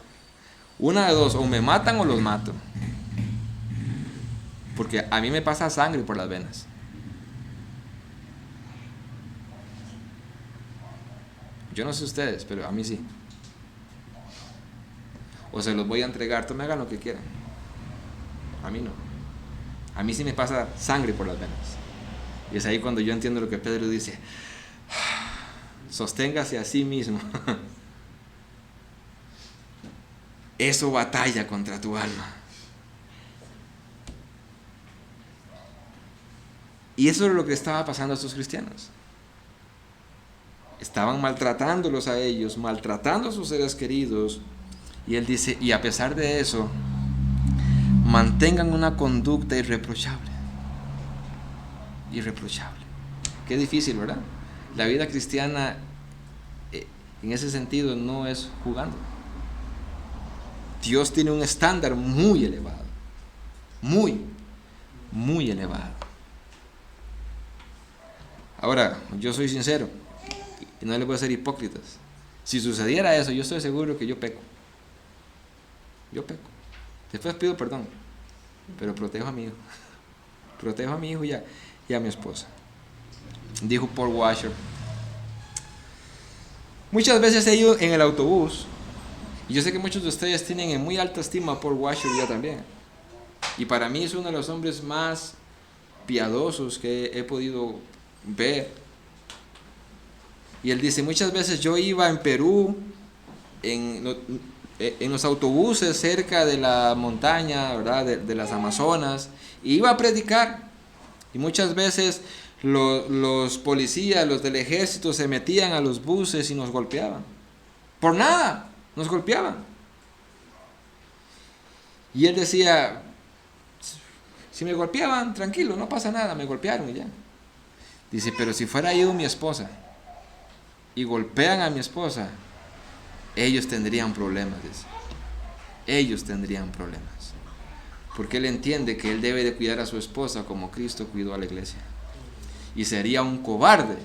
S1: una de dos, o me matan o los mato, porque a mí me pasa sangre por las venas. Yo no sé ustedes, pero a mí sí. o se los voy a entregar, tomen, hagan lo que quieran. A mí no. A mí sí me pasa sangre por las venas. Y es ahí cuando yo entiendo lo que Pedro dice: sosténgase a sí mismo. Eso batalla contra tu alma. Y eso es lo que estaba pasando a estos cristianos. Estaban maltratándolos a ellos, maltratando a sus seres queridos. Y él dice, y a pesar de eso, mantengan una conducta irreprochable. Irreprochable. Qué difícil, ¿verdad? La vida cristiana, en ese sentido, no es jugando. Dios tiene un estándar muy elevado. Muy, muy elevado. Ahora, yo soy sincero y no les voy a ser hipócritas. Si sucediera eso, yo estoy seguro que yo peco. Yo peco. Después pido perdón, pero protejo a mi hijo. Protejo a mi hijo y a mi esposa. Dijo Paul Washer: muchas veces he ido en el autobús, y yo sé que muchos de ustedes tienen en muy alta estima a Paul Washer y yo también. Y para mí es uno de los hombres más piadosos que he podido ver. Y él dice, muchas veces yo iba en Perú en los autobuses cerca de la montaña, ¿verdad? De las Amazonas, y iba a predicar, y muchas veces los policías, los del ejército se metían a los buses y nos golpeaban, por nada, nos golpeaban. Y él decía, si me golpeaban, tranquilo, no pasa nada, me golpearon y ya. Dice, pero si fuera yo mi esposa y golpean a mi esposa, ellos tendrían problemas, dice. Ellos tendrían problemas. Porque él entiende que él debe de cuidar a su esposa como Cristo cuidó a la iglesia. Y sería un cobarde,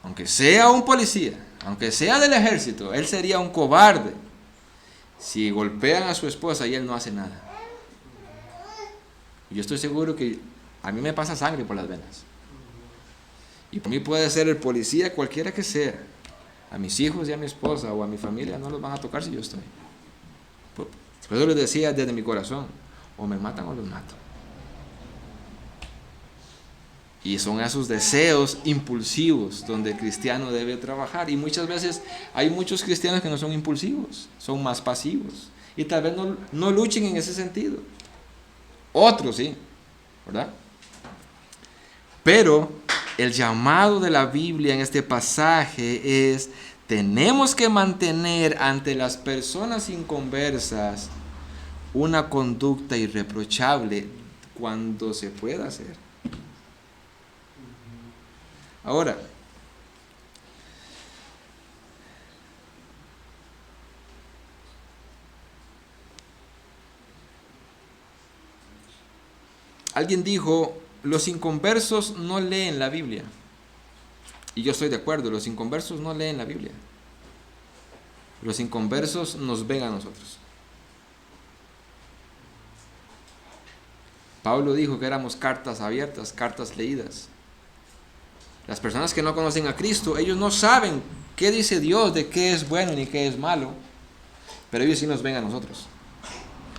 S1: aunque sea un policía, aunque sea del ejército, él sería un cobarde si golpean a su esposa y él no hace nada. Yo estoy seguro que a mí me pasa sangre por las venas. Y por mí puede ser el policía, cualquiera que sea. A mis hijos y a mi esposa o a mi familia no los van a tocar si yo estoy. Por eso les decía desde mi corazón, o me matan o los mato. Y son esos deseos impulsivos donde el cristiano debe trabajar. Y muchas veces hay muchos cristianos que no son impulsivos, son más pasivos. Y tal vez no luchen en ese sentido. Otros sí, ¿verdad? Pero el llamado de la Biblia en este pasaje es: tenemos que mantener ante las personas inconversas una conducta irreprochable cuando se pueda hacer. Ahora, alguien dijo, los inconversos no leen la Biblia. Y yo estoy de acuerdo, los inconversos no leen la Biblia. Los inconversos nos ven a nosotros. Pablo dijo que éramos cartas abiertas, cartas leídas. Las personas que no conocen a Cristo, ellos no saben qué dice Dios, de qué es bueno ni qué es malo, pero ellos sí nos ven a nosotros.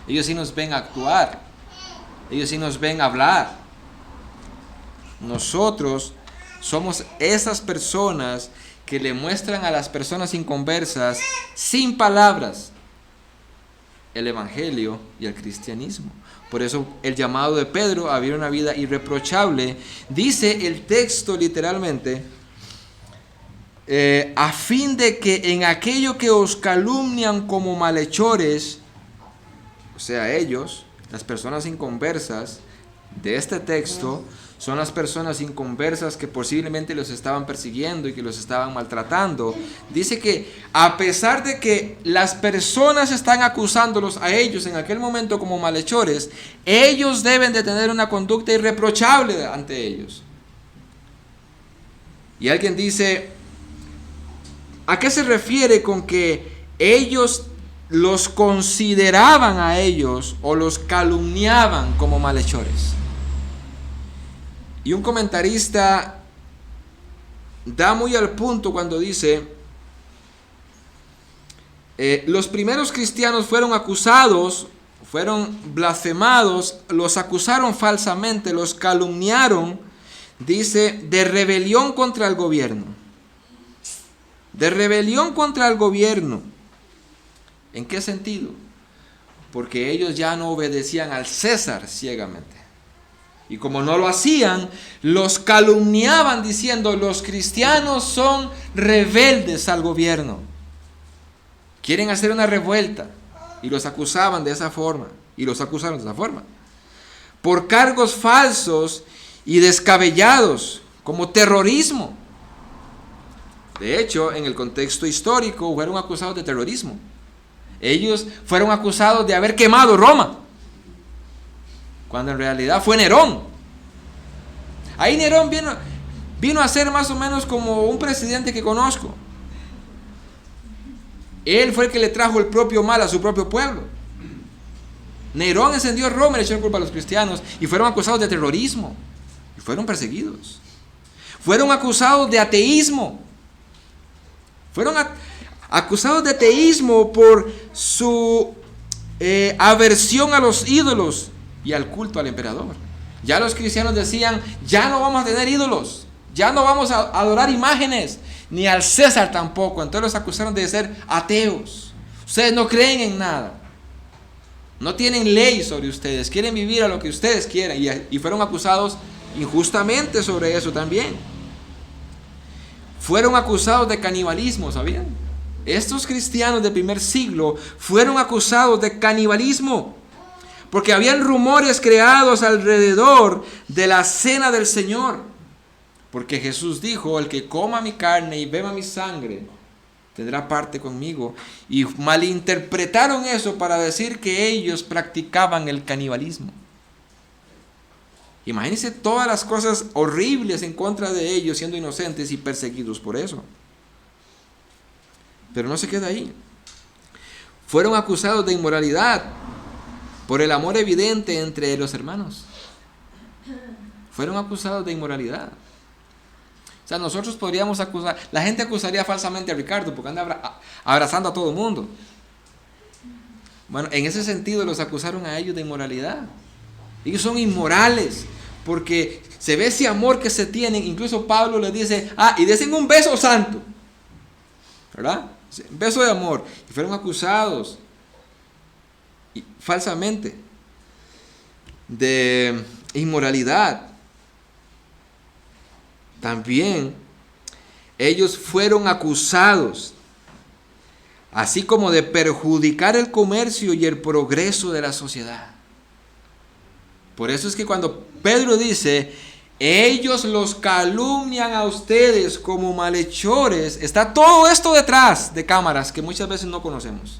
S1: Ellos sí nos ven actuar. Ellos sí nos ven hablar. Nosotros somos esas personas que le muestran a las personas inconversas, sin palabras, el evangelio y el cristianismo. Por eso el llamado de Pedro a vivir una vida irreprochable, dice el texto literalmente, a fin de que en aquello que os calumnian como malhechores, o sea, ellos, las personas inconversas de este texto, son las personas inconversas que posiblemente los estaban persiguiendo y que los estaban maltratando. Dice que a pesar de que las personas están acusándolos a ellos en aquel momento como malhechores, ellos deben de tener una conducta irreprochable ante ellos. Y alguien dice, ¿a qué se refiere con que ellos los consideraban a ellos o los calumniaban como malhechores? Y un comentarista da muy al punto cuando dice, los primeros cristianos fueron acusados, fueron blasfemados, los acusaron falsamente, los calumniaron, dice, de rebelión contra el gobierno. De rebelión contra el gobierno. ¿En qué sentido? Porque ellos ya no obedecían al César ciegamente. Y como no lo hacían, los calumniaban diciendo, los cristianos son rebeldes al gobierno. Quieren hacer una revuelta. Y los acusaban de esa forma. Y los acusaron de esa forma. Por cargos falsos y descabellados, como terrorismo. De hecho, en el contexto histórico, fueron acusados de terrorismo. Ellos fueron acusados de haber quemado Roma, cuando en realidad fue Nerón. Ahí Nerón vino a ser más o menos como un presidente que conozco. Él fue el que le trajo el propio mal a su propio pueblo. Nerón encendió Roma y le echó culpa a los cristianos y fueron acusados de terrorismo y fueron perseguidos. Fueron acusados de ateísmo. Fueron acusados de ateísmo por su aversión a los ídolos y al culto al emperador. Ya los cristianos decían, ya no vamos a tener ídolos, ya no vamos a adorar imágenes, ni al César tampoco. Entonces los acusaron de ser ateos. Ustedes no creen en nada, no tienen ley sobre ustedes, quieren vivir a lo que ustedes quieran, y fueron acusados injustamente sobre eso también. Fueron acusados de canibalismo, ¿sabían? Estos cristianos del primer siglo fueron acusados de canibalismo, porque habían rumores creados alrededor de la cena del Señor. Porque Jesús dijo, el que coma mi carne y beba mi sangre, tendrá parte conmigo. Y malinterpretaron eso para decir que ellos practicaban el canibalismo. Imagínense todas las cosas horribles en contra de ellos, siendo inocentes y perseguidos por eso. Pero no se queda ahí. Fueron acusados de inmoralidad por el amor evidente entre los hermanos. Fueron acusados de inmoralidad. O sea, nosotros podríamos acusar, la gente acusaría falsamente a Ricardo porque anda abrazando a todo el mundo. Bueno, en ese sentido los acusaron a ellos de inmoralidad. Ellos son inmorales porque se ve ese amor que se tienen. Incluso Pablo les dice, y desen un beso santo, ¿verdad? Un beso de amor. Y fueron acusados falsamente de inmoralidad. También ellos fueron acusados, así como de perjudicar el comercio y el progreso de la sociedad. Por eso es que cuando Pedro dice, ellos los calumnian a ustedes como malhechores, está todo esto detrás de cámaras que muchas veces no conocemos.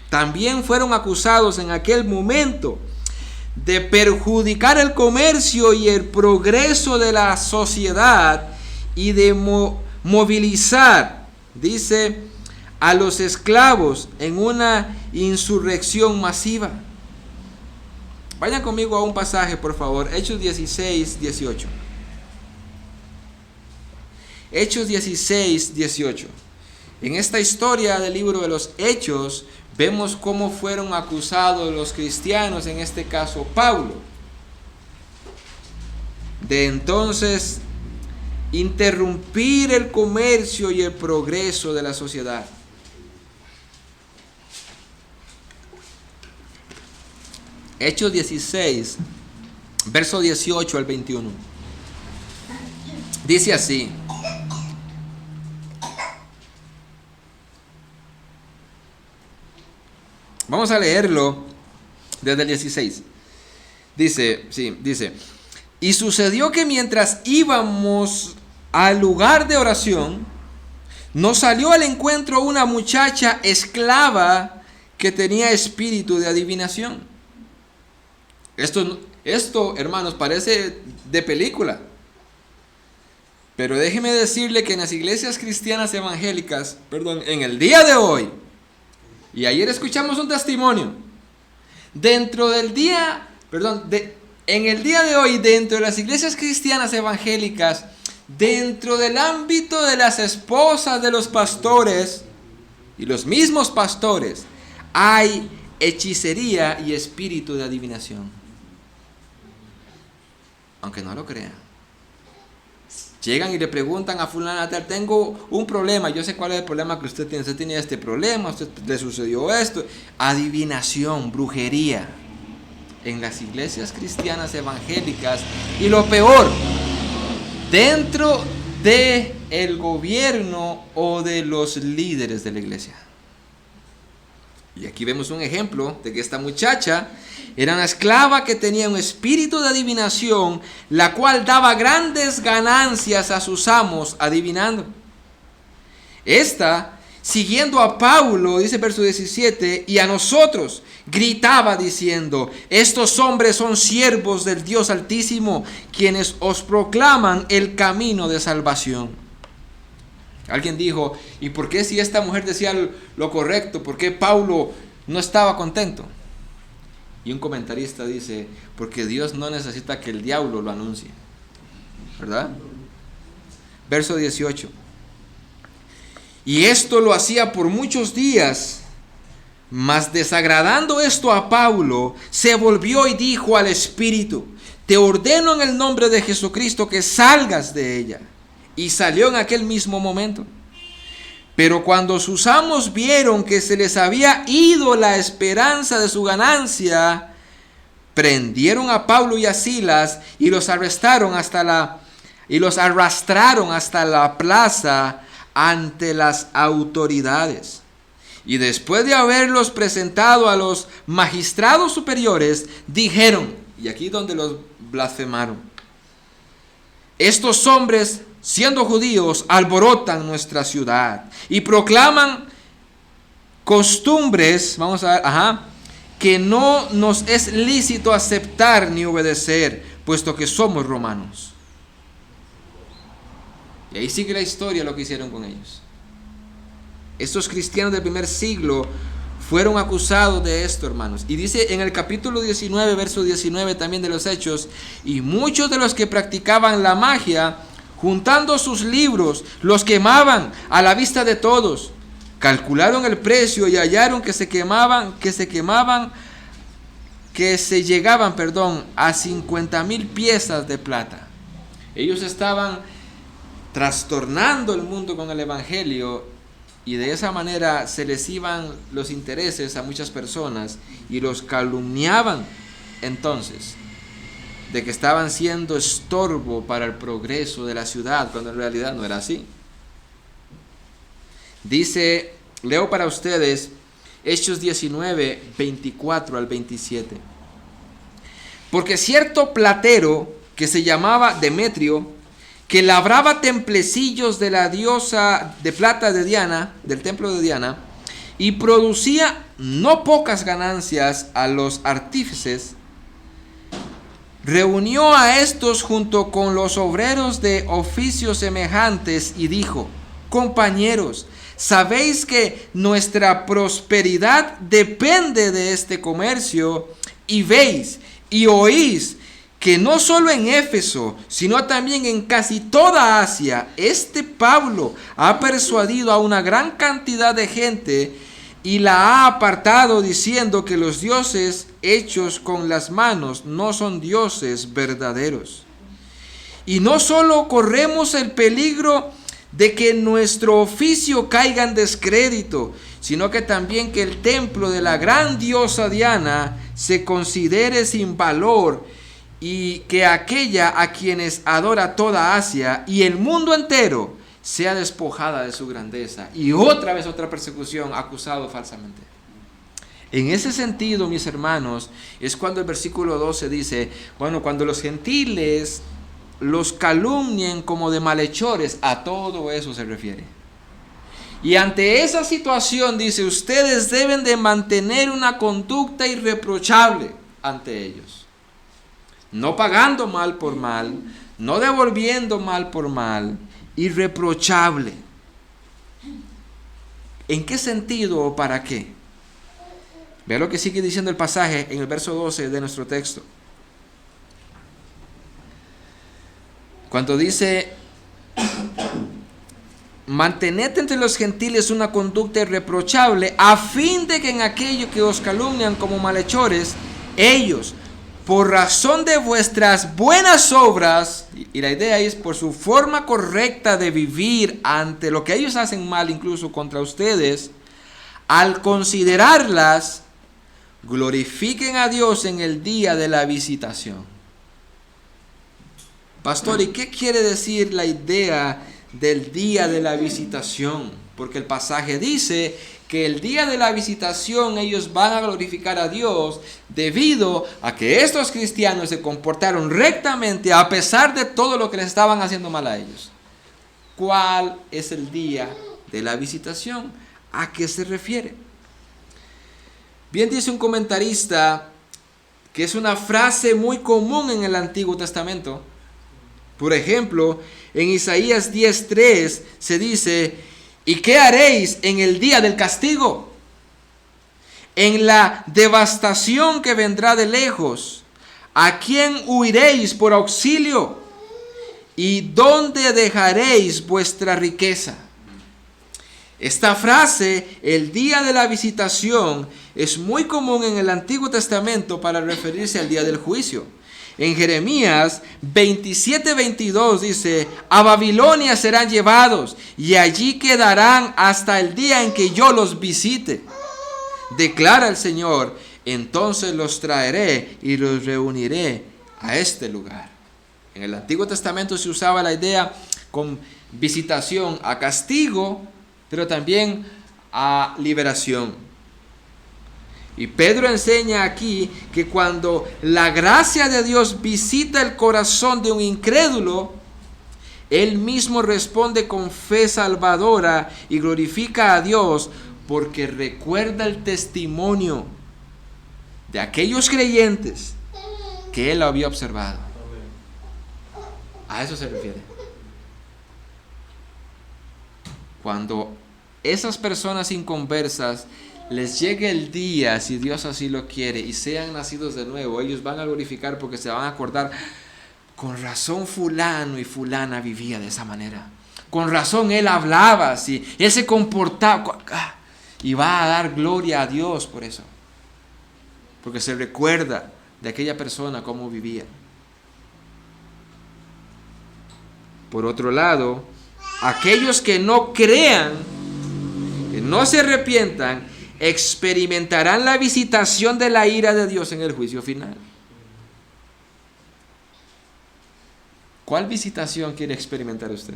S1: También fueron acusados en aquel momento de perjudicar el comercio y el progreso de la sociedad y de movilizar, dice, a los esclavos en una insurrección masiva. Vayan conmigo a un pasaje, por favor, Hechos 16, 18. Hechos 16, 18. En esta historia del libro de los Hechos, vemos cómo fueron acusados los cristianos, en este caso Pablo, de entonces interrumpir el comercio y el progreso de la sociedad. Hechos 16, verso 18 al 21. Dice así. Vamos a leerlo desde el 16. Dice, y sucedió que mientras íbamos al lugar de oración, nos salió al encuentro una muchacha esclava que tenía espíritu de adivinación. Esto, hermanos, parece de película. Pero déjeme decirle que en las iglesias cristianas evangélicas, en el día de hoy, y ayer escuchamos un testimonio, en el día de hoy, dentro de las iglesias cristianas evangélicas, dentro del ámbito de las esposas de los pastores, y los mismos pastores, hay hechicería y espíritu de adivinación. Aunque no lo crean. Llegan y le preguntan a fulana, tengo un problema, yo sé cuál es el problema que usted tiene este problema, a usted le sucedió esto. Adivinación, brujería en las iglesias cristianas evangélicas, y lo peor, dentro de el gobierno o de los líderes de la iglesia. Y aquí vemos un ejemplo de que esta muchacha era una esclava que tenía un espíritu de adivinación, la cual daba grandes ganancias a sus amos adivinando. Esta, siguiendo a Pablo, dice verso 17, y a nosotros, gritaba diciendo: estos hombres son siervos del Dios Altísimo, quienes os proclaman el camino de salvación. Alguien dijo: ¿y por qué, si esta mujer decía lo correcto, por qué Pablo no estaba contento? Y un comentarista dice: porque Dios no necesita que el diablo lo anuncie, ¿verdad? Verso 18. Y esto lo hacía por muchos días, mas desagradando esto a Pablo, se volvió y dijo al espíritu: te ordeno en el nombre de Jesucristo que salgas de ella. Y salió en aquel mismo momento. Pero cuando sus amos vieron que se les había ido la esperanza de su ganancia, prendieron a Pablo y a Silas y los arrastraron hasta la plaza ante las autoridades. Y después de haberlos presentado a los magistrados superiores, dijeron, y aquí donde los blasfemaron: estos hombres, siendo judíos, alborotan nuestra ciudad y proclaman costumbres, que no nos es lícito aceptar ni obedecer, puesto que somos romanos. Y ahí sigue la historia, lo que hicieron con ellos. Estos cristianos del primer siglo fueron acusados de esto, hermanos. Y dice en el capítulo 19, verso 19 también de los Hechos: y muchos de los que practicaban la magia, juntando sus libros, los quemaban a la vista de todos. Calcularon el precio y hallaron que se llegaban a 50,000 piezas de plata. Ellos estaban trastornando el mundo con el evangelio, y de esa manera se les iban los intereses a muchas personas y los calumniaban entonces de que estaban siendo estorbo para el progreso de la ciudad, cuando en realidad no era así. Dice, leo para ustedes Hechos 19, 24 al 27. Porque cierto platero que se llamaba Demetrio, que labraba templecillos de la diosa de plata de Diana, del templo de Diana, y producía no pocas ganancias a los artífices, reunió a estos junto con los obreros de oficios semejantes y dijo: compañeros, sabéis que nuestra prosperidad depende de este comercio, y veis y oís que no solo en Éfeso, sino también en casi toda Asia, este Pablo ha persuadido a una gran cantidad de gente y la ha apartado, diciendo que los dioses hechos con las manos no son dioses verdaderos. Y no solo corremos el peligro de que nuestro oficio caiga en descrédito, sino que también que el templo de la gran diosa Diana se considere sin valor, y que aquella a quienes adora toda Asia y el mundo entero sea despojada de su grandeza. Y otra vez otra persecución, acusado falsamente. En ese sentido, mis hermanos, es cuando el versículo 12 dice: bueno, cuando los gentiles los calumnien como de malhechores, a todo eso se refiere. Y ante esa situación dice: ustedes deben de mantener una conducta irreprochable ante ellos, no pagando mal por mal, no devolviendo mal por mal, irreprochable. ¿En qué sentido o para qué? Vea lo que sigue diciendo el pasaje en el verso 12 de nuestro texto. Cuando dice: mantened entre los gentiles una conducta irreprochable, a fin de que en aquello que os calumnian como malhechores, ellos, por razón de vuestras buenas obras, y la idea es por su forma correcta de vivir ante lo que ellos hacen mal, incluso contra ustedes, al considerarlas, glorifiquen a Dios en el día de la visitación. Pastor, ¿y qué quiere decir la idea del día de la visitación? Porque el pasaje dice que el día de la visitación ellos van a glorificar a Dios debido a que estos cristianos se comportaron rectamente a pesar de todo lo que les estaban haciendo mal a ellos. ¿Cuál es el día de la visitación? ¿A qué se refiere? Bien dice un comentarista que es una frase muy común en el Antiguo Testamento. Por ejemplo, en Isaías 10:3 se dice: ¿y qué haréis en el día del castigo? En la devastación que vendrá de lejos. ¿A quién huiréis por auxilio? ¿Y dónde dejaréis vuestra riqueza? Esta frase, el día de la visitación, es muy común en el Antiguo Testamento para referirse al día del juicio. En Jeremías 27:22 dice: a Babilonia serán llevados y allí quedarán hasta el día en que yo los visite. Declara el Señor: entonces los traeré y los reuniré a este lugar. En el Antiguo Testamento se usaba la idea con visitación a castigo, pero también a liberación. Y Pedro enseña aquí que cuando la gracia de Dios visita el corazón de un incrédulo, él mismo responde con fe salvadora y glorifica a Dios porque recuerda el testimonio de aquellos creyentes que él había observado. A eso se refiere. Cuando esas personas inconversas les llegue el día, si Dios así lo quiere, y sean nacidos de nuevo, ellos van a glorificar porque se van a acordar: con razón fulano y fulana vivía de esa manera, con razón él hablaba así, él se comportaba, y va a dar gloria a Dios por eso, porque se recuerda de aquella persona cómo vivía. Por otro lado, aquellos que no crean, que no se arrepientan, experimentarán la visitación de la ira de Dios en el juicio final. ¿Cuál visitación quiere experimentar usted?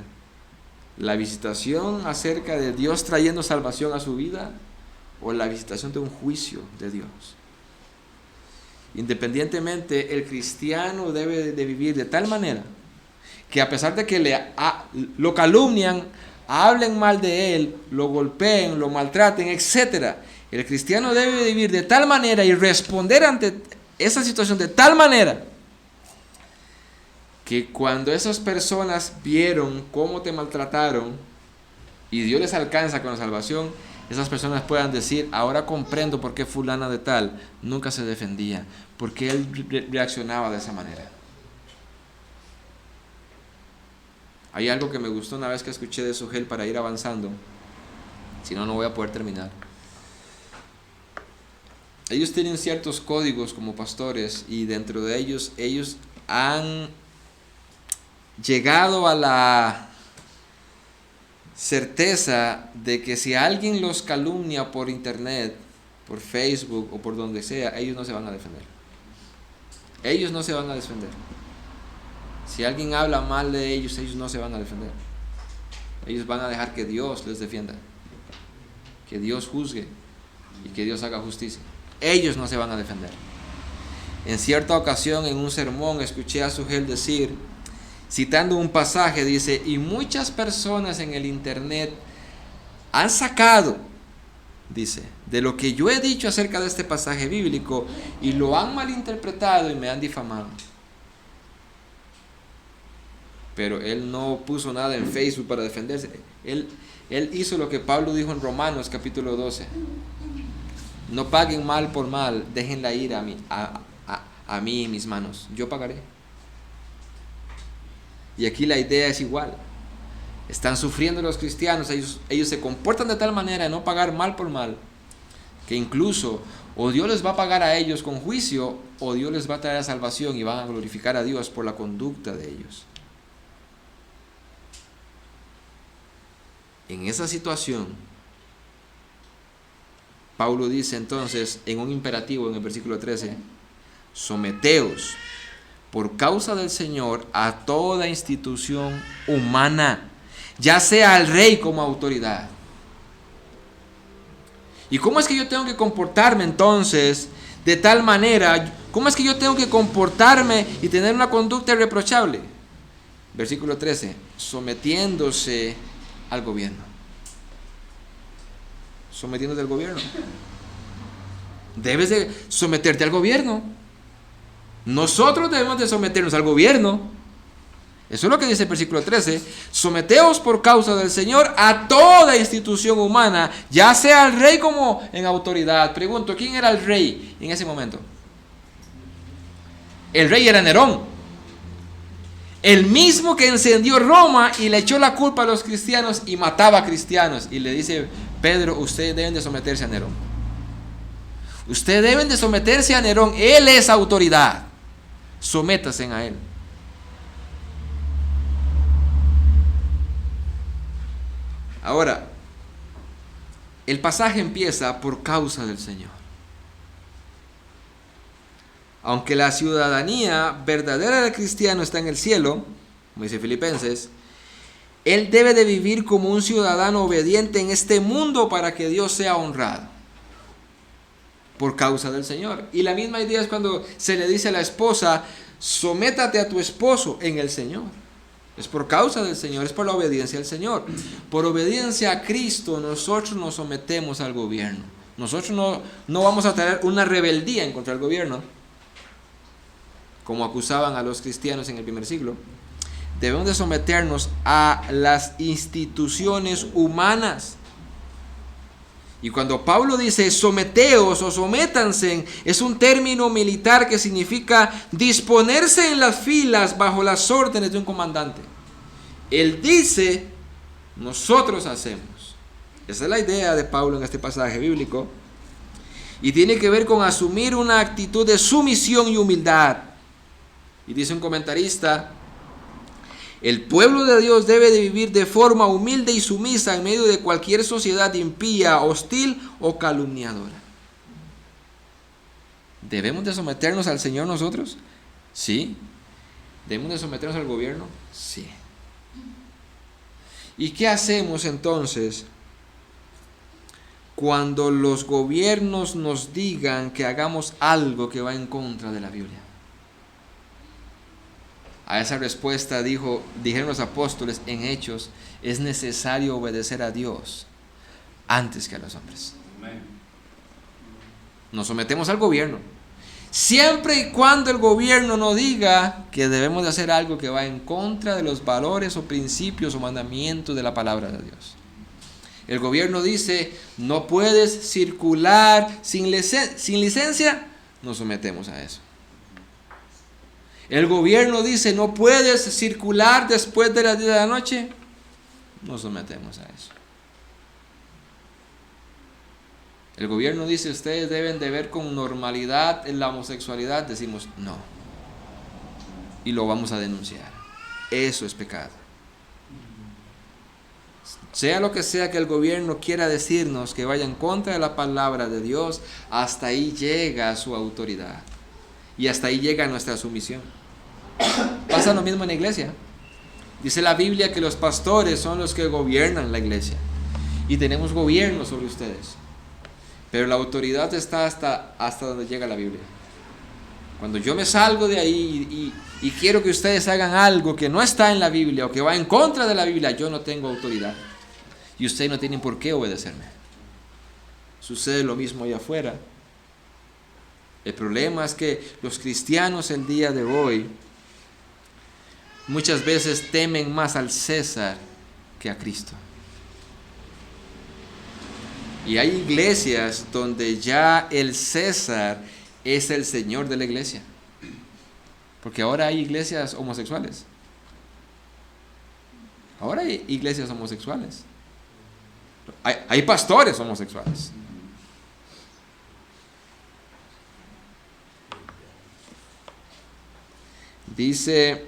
S1: ¿La visitación acerca de Dios trayendo salvación a su vida o la visitación de un juicio de Dios? Independientemente, el cristiano debe de vivir de tal manera que a pesar de que lo calumnian, hablen mal de él, lo golpeen, lo maltraten, etc., el cristiano debe vivir de tal manera y responder ante esa situación de tal manera que cuando esas personas vieron cómo te maltrataron y Dios les alcanza con la salvación, esas personas puedan decir: ahora comprendo por qué fulana de tal nunca se defendía, porque él reaccionaba de esa manera. Hay algo que me gustó una vez que escuché de Sugel para ir avanzando, si no, no voy a poder terminar. Ellos tienen ciertos códigos como pastores y dentro de ellos han llegado a la certeza de que si alguien los calumnia por internet, por Facebook o por donde sea, ellos no se van a defender. Ellos no se van a defender. Si alguien habla mal de ellos, ellos no se van a defender. Ellos van a dejar que Dios les defienda, que Dios juzgue y que Dios haga justicia. Ellos no se van a defender. En cierta ocasión, en un sermón, escuché a Sugel decir, citando un pasaje, dice: y muchas personas en el internet han sacado, dice, de lo que yo he dicho acerca de este pasaje bíblico y lo han malinterpretado y me han difamado. Pero él no puso nada en Facebook para defenderse. Él hizo lo que Pablo dijo en Romanos capítulo 12. No paguen mal por mal, dejen la ira a mí en mis manos. Yo pagaré. Y aquí la idea es igual. Están sufriendo los cristianos, ellos se comportan de tal manera de no pagar mal por mal, que incluso o Dios les va a pagar a ellos con juicio, o Dios les va a traer a salvación y van a glorificar a Dios por la conducta de ellos. En esa situación, Pablo dice entonces en un imperativo en el versículo 13, someteos por causa del Señor a toda institución humana, ya sea al rey como autoridad. ¿Y cómo es que yo tengo que comportarme entonces de tal manera? ¿Cómo es que yo tengo que comportarme y tener una conducta irreprochable? Versículo 13, sometiéndose al gobierno. Sometiéndote al gobierno. Debes de someterte al gobierno. Nosotros debemos de someternos al gobierno. Eso es lo que dice el versículo 13. Someteos por causa del Señor a toda institución humana, ya sea al rey como en autoridad. Pregunto, ¿quién era el rey en ese momento? El rey era Nerón. El mismo que encendió Roma y le echó la culpa a los cristianos y mataba a cristianos. Y le dice, Pedro, ustedes deben de someterse a Nerón. Ustedes deben de someterse a Nerón. Él es autoridad. Sométase a él. Ahora, el pasaje empieza por causa del Señor. Aunque la ciudadanía verdadera del cristiano está en el cielo, como dice Filipenses, él debe de vivir como un ciudadano obediente en este mundo para que Dios sea honrado. Por causa del Señor. Y la misma idea es cuando se le dice a la esposa, sométate a tu esposo en el Señor. Es por causa del Señor, es por la obediencia al Señor. Por obediencia a Cristo nosotros nos sometemos al gobierno. Nosotros no vamos a tener una rebeldía en contra del gobierno, como acusaban a los cristianos en el primer siglo. Debemos de someternos a las instituciones humanas. Y cuando Pablo dice someteos o sométanse, es un término militar que significa disponerse en las filas bajo las órdenes de un comandante. Él dice, nosotros hacemos. Esa es la idea de Pablo en este pasaje bíblico. Y tiene que ver con asumir una actitud de sumisión y humildad. Y dice un comentarista, el pueblo de Dios debe de vivir de forma humilde y sumisa en medio de cualquier sociedad impía, hostil o calumniadora. ¿Debemos de someternos al Señor nosotros? Sí. ¿Debemos de someternos al gobierno? Sí. ¿Y qué hacemos entonces cuando los gobiernos nos digan que hagamos algo que va en contra de la Biblia? A esa respuesta dijeron los apóstoles en Hechos, es necesario obedecer a Dios antes que a los hombres. Nos sometemos al gobierno, siempre y cuando el gobierno no diga que debemos de hacer algo que va en contra de los valores o principios o mandamientos de la palabra de Dios. El gobierno dice, no puedes circular sin licencia, nos sometemos a eso. El gobierno dice, no puedes circular después de las 10 de la noche, nos sometemos a eso. El gobierno dice, ustedes deben de ver con normalidad la homosexualidad, decimos no. Y lo vamos a denunciar. Eso es pecado. Sea lo que sea que el gobierno quiera decirnos que vaya en contra de la palabra de Dios, hasta ahí llega su autoridad. Y hasta ahí llega nuestra sumisión. Pasa lo mismo en la iglesia. Dice la Biblia que los pastores son los que gobiernan la iglesia. Y tenemos gobierno sobre ustedes. Pero la autoridad está hasta donde llega la Biblia. Cuando yo me salgo de ahí y quiero que ustedes hagan algo que no está en la Biblia o que va en contra de la Biblia, yo no tengo autoridad. Y ustedes no tienen por qué obedecerme. Sucede lo mismo allá afuera. El problema es que los cristianos el día de hoy muchas veces temen más al César que a Cristo. Y hay iglesias donde ya el César es el Señor de la iglesia. Porque ahora hay iglesias homosexuales. Ahora hay iglesias homosexuales. Hay pastores homosexuales. Dice,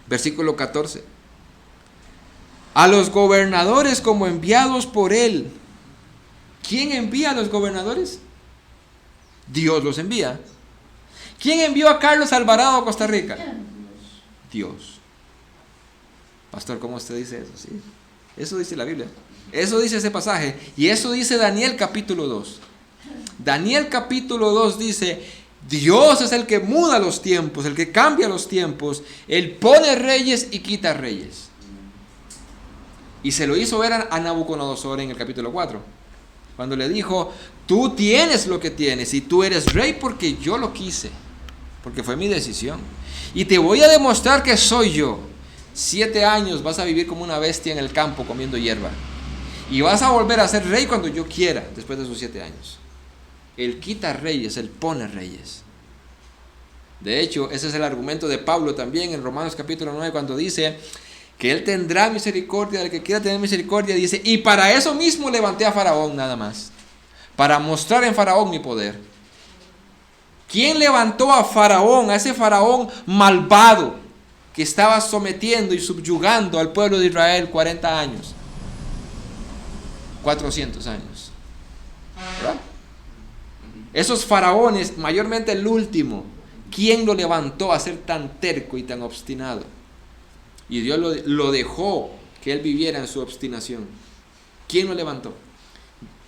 S1: versículo 14, a los gobernadores como enviados por él. ¿Quién envía a los gobernadores? Dios los envía. ¿Quién envió a Carlos Alvarado a Costa Rica? Dios. Pastor, ¿cómo usted dice eso? Sí. Eso dice la Biblia. Eso dice ese pasaje. Y eso dice Daniel capítulo 2. Daniel capítulo 2 dice, Dios es el que muda los tiempos, el que cambia los tiempos. Él pone reyes y quita reyes. Y se lo hizo ver a Nabucodonosor en el capítulo 4. Cuando le dijo, tú tienes lo que tienes y tú eres rey porque yo lo quise. Porque fue mi decisión. Y te voy a demostrar que soy yo. 7 años vas a vivir como una bestia en el campo comiendo hierba. Y vas a volver a ser rey cuando yo quiera, después de esos 7 años. Él quita reyes, Él pone reyes. De hecho, ese es el argumento de Pablo también en Romanos capítulo 9, cuando dice que Él tendrá misericordia del que quiera tener misericordia. Dice, y para eso mismo levanté a Faraón nada más. Para mostrar en Faraón mi poder. ¿Quién levantó a Faraón, a ese Faraón malvado que estaba sometiendo y subyugando al pueblo de Israel 40 años? 400 años. ¿Verdad? Esos faraones, mayormente el último, ¿quién lo levantó a ser tan terco y tan obstinado? Y Dios lo dejó que él viviera en su obstinación. ¿Quién lo levantó?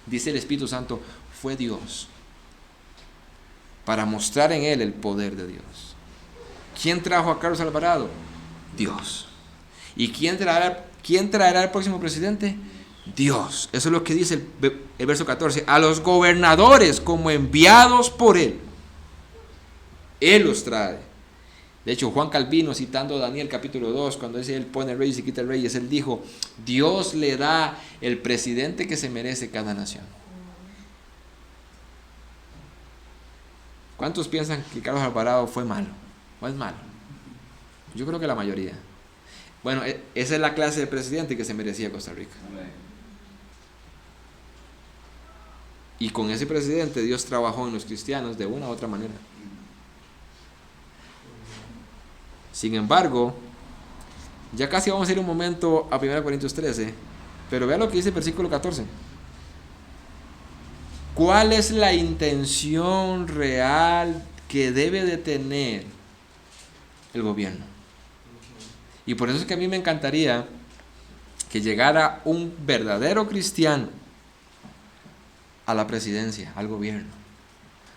S1: Dice el Espíritu Santo, fue Dios. Para mostrar en él el poder de Dios. ¿Quién trajo a Carlos Alvarado? Dios. ¿Y quién traerá al próximo presidente? Dios. Eso es lo que dice el verso 14. A los gobernadores como enviados por Él. Él los trae. De hecho, Juan Calvino, citando a Daniel capítulo 2, cuando dice Él pone reyes y quita reyes, Él dijo, Dios le da el presidente que se merece cada nación. ¿Cuántos piensan que Carlos Alvarado fue malo? ¿O es malo? Yo creo que la mayoría. Bueno, esa es la clase de presidente que se merecía Costa Rica. Y con ese presidente Dios trabajó en los cristianos de una u otra manera. Sin embargo, ya casi vamos a ir un momento a 1 Corintios 13, pero vea lo que dice el versículo 14. ¿Cuál es la intención real que debe de tener el gobierno? Y por eso es que a mí me encantaría que llegara un verdadero cristiano a la presidencia, al gobierno,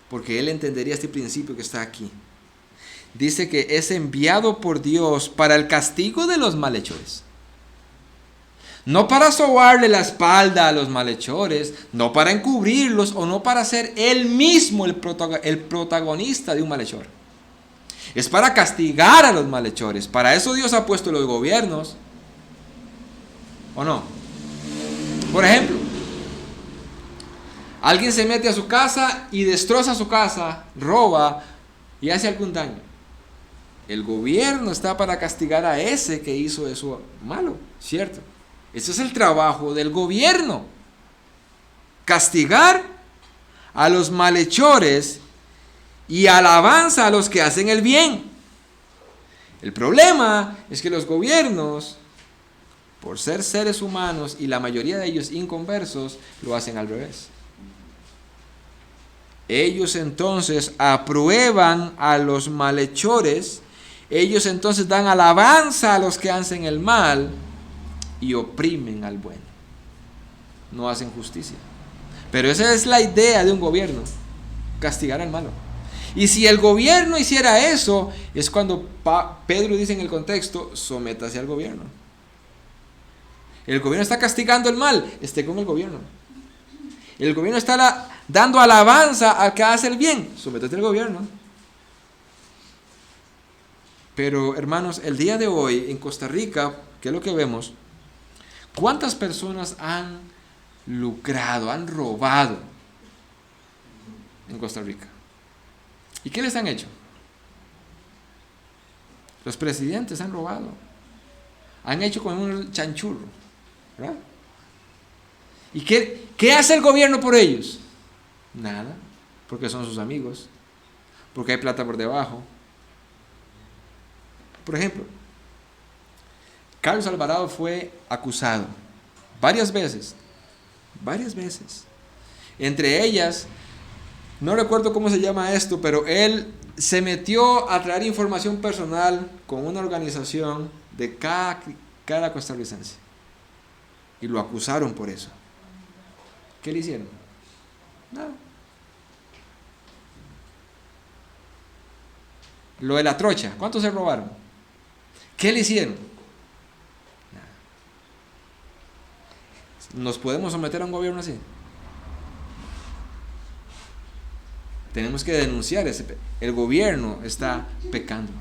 S1: porque él entendería este principio que está aquí. Dice que es enviado por Dios para el castigo de los malhechores. No para sobarle la espalda a los malhechores, no para encubrirlos o no para ser él mismo el protagonista de un malhechor. Es para castigar a los malhechores. Para eso Dios ha puesto los gobiernos. ¿O no? Por ejemplo, alguien se mete a su casa y destroza su casa, roba y hace algún daño. El gobierno está para castigar a ese que hizo eso malo, ¿cierto? Ese es el trabajo del gobierno. Castigar a los malhechores y alabanza a los que hacen el bien. El problema es que los gobiernos, por ser seres humanos y la mayoría de ellos inconversos, lo hacen al revés. Ellos entonces aprueban a los malhechores, ellos entonces dan alabanza a los que hacen el mal y oprimen al bueno. No hacen justicia. Pero esa es la idea de un gobierno, castigar al malo. Y si el gobierno hiciera eso, es cuando Pedro dice en el contexto, sométase al gobierno. El gobierno está castigando el mal, esté con el gobierno. El gobierno está dando alabanza al que hace el bien, sométete al gobierno. Pero hermanos, el día de hoy en Costa Rica, ¿qué es lo que vemos? ¿Cuántas personas han lucrado, han robado en Costa Rica? ¿Y qué les han hecho? Los presidentes han robado. Han hecho como un chanchurro, ¿verdad? ¿Y qué hace el gobierno por ellos? Nada, porque son sus amigos, porque hay plata por debajo. Por ejemplo, Carlos Alvarado fue acusado varias veces. Entre ellas, no recuerdo cómo se llama esto, pero él se metió a traer información personal con una organización de cada costarricense. Y lo acusaron por eso. ¿Qué le hicieron? Nada. Lo de la trocha, ¿cuántos se robaron? ¿Qué le hicieron? Nada. ¿Nos podemos someter a un gobierno así? Tenemos que denunciar el gobierno está pecando.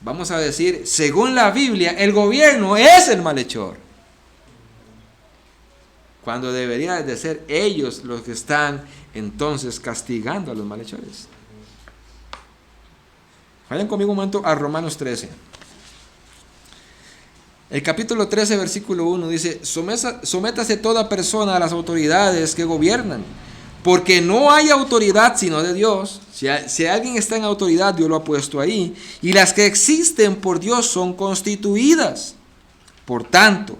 S1: Vamos a decir, según la Biblia, el gobierno es el malhechor, cuando deberían de ser ellos los que están entonces castigando a los malhechores. Vayan conmigo un momento a Romanos 13. El capítulo 13, versículo 1 dice: sométase toda persona a las autoridades que gobiernan, porque no hay autoridad sino de Dios. Si alguien está en autoridad, Dios lo ha puesto ahí, y las que existen por Dios son constituidas. Por tanto,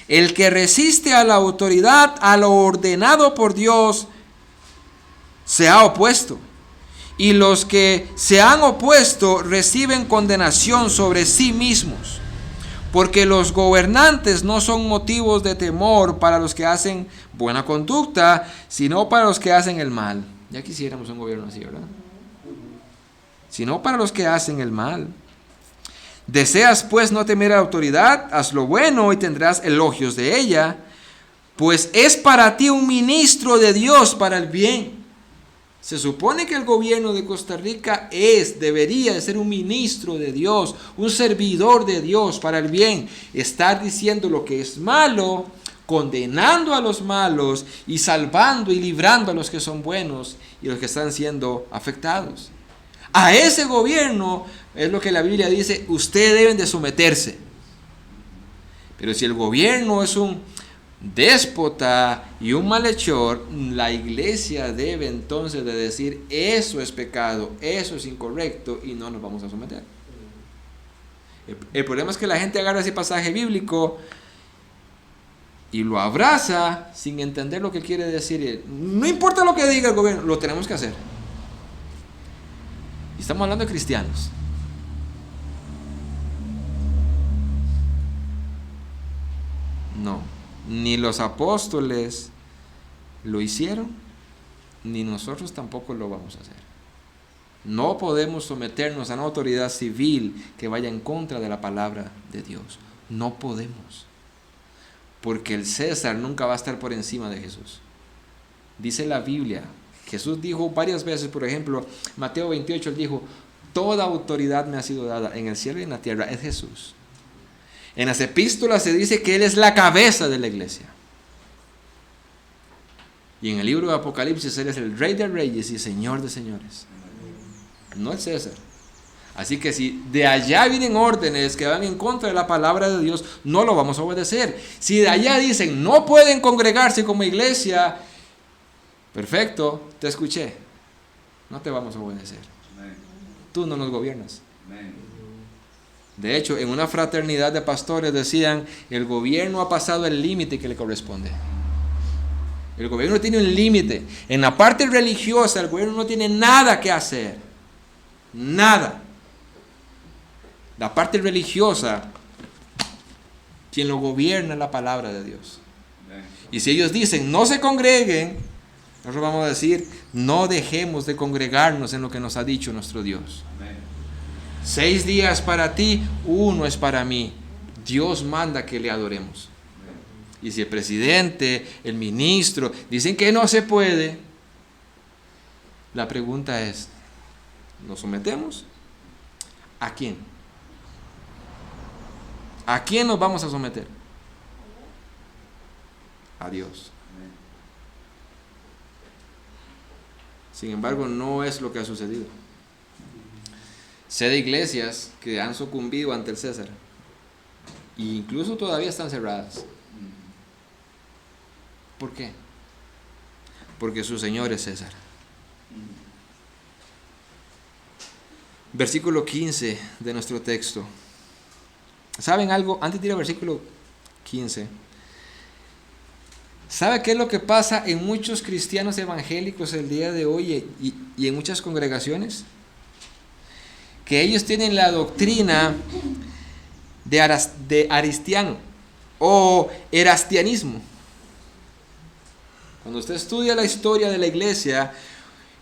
S1: el que resiste a la autoridad, a lo ordenado por Dios, se ha opuesto. Y los que se han opuesto reciben condenación sobre sí mismos. Porque los gobernantes no son motivos de temor para los que hacen buena conducta, sino para los que hacen el mal. Ya quisiéramos un gobierno así, ¿verdad? Sino para los que hacen el mal. Deseas pues no temer a la autoridad, haz lo bueno y tendrás elogios de ella, pues es para ti un ministro de Dios para el bien. Se supone que el gobierno de Costa Rica debería de ser un ministro de Dios, un servidor de Dios para el bien. Estar diciendo lo que es malo, condenando a los malos y salvando y librando a los que son buenos y los que están siendo afectados. A ese gobierno es lo que la Biblia dice, ustedes deben de someterse. Pero si el gobierno es un déspota y un malhechor, la iglesia debe entonces de decir, eso es pecado, eso es incorrecto y no nos vamos a someter. El problema es que la gente agarra ese pasaje bíblico y lo abraza sin entender lo que quiere decir. No importa lo que diga el gobierno, lo tenemos que hacer. Y estamos hablando de cristianos. No, ni los apóstoles lo hicieron, ni nosotros tampoco lo vamos a hacer. No podemos someternos a una autoridad civil que vaya en contra de la palabra de Dios. No podemos. Porque el César nunca va a estar por encima de Jesús. Dice la Biblia, Jesús dijo varias veces, por ejemplo, Mateo 28, él dijo, toda autoridad me ha sido dada en el cielo y en la tierra, es Jesús. En las epístolas se dice que Él es la cabeza de la iglesia. Y en el libro de Apocalipsis Él es el Rey de Reyes y Señor de Señores. No el César. Así que si de allá vienen órdenes que van en contra de la palabra de Dios, no lo vamos a obedecer. Si de allá dicen no pueden congregarse como iglesia, perfecto, te escuché. No te vamos a obedecer. Tú no nos gobiernas. De hecho, en una fraternidad de pastores decían, el gobierno ha pasado el límite que le corresponde. El gobierno tiene un límite. En la parte religiosa, el gobierno no tiene nada que hacer. Nada. La parte religiosa, quien lo gobierna es la palabra de Dios. Y si ellos dicen, no se congreguen, nosotros vamos a decir, no dejemos de congregarnos en lo que nos ha dicho nuestro Dios. 6 días para ti, 1 es para mí. Dios manda que le adoremos. Y si el presidente, el ministro, dicen que no se puede, la pregunta es, ¿nos sometemos? ¿A quién? ¿A quién nos vamos a someter? A Dios. Sin embargo, no es lo que ha sucedido. Sé de iglesias que han sucumbido ante el César. E incluso todavía están cerradas. ¿Por qué? Porque su señor es César. Versículo 15 de nuestro texto. ¿Saben algo? Antes de ir al versículo 15. ¿Sabe qué es lo que pasa en muchos cristianos evangélicos el día de hoy y en muchas congregaciones? Que ellos tienen la doctrina de aristiano o erastianismo. Cuando usted estudia la historia de la iglesia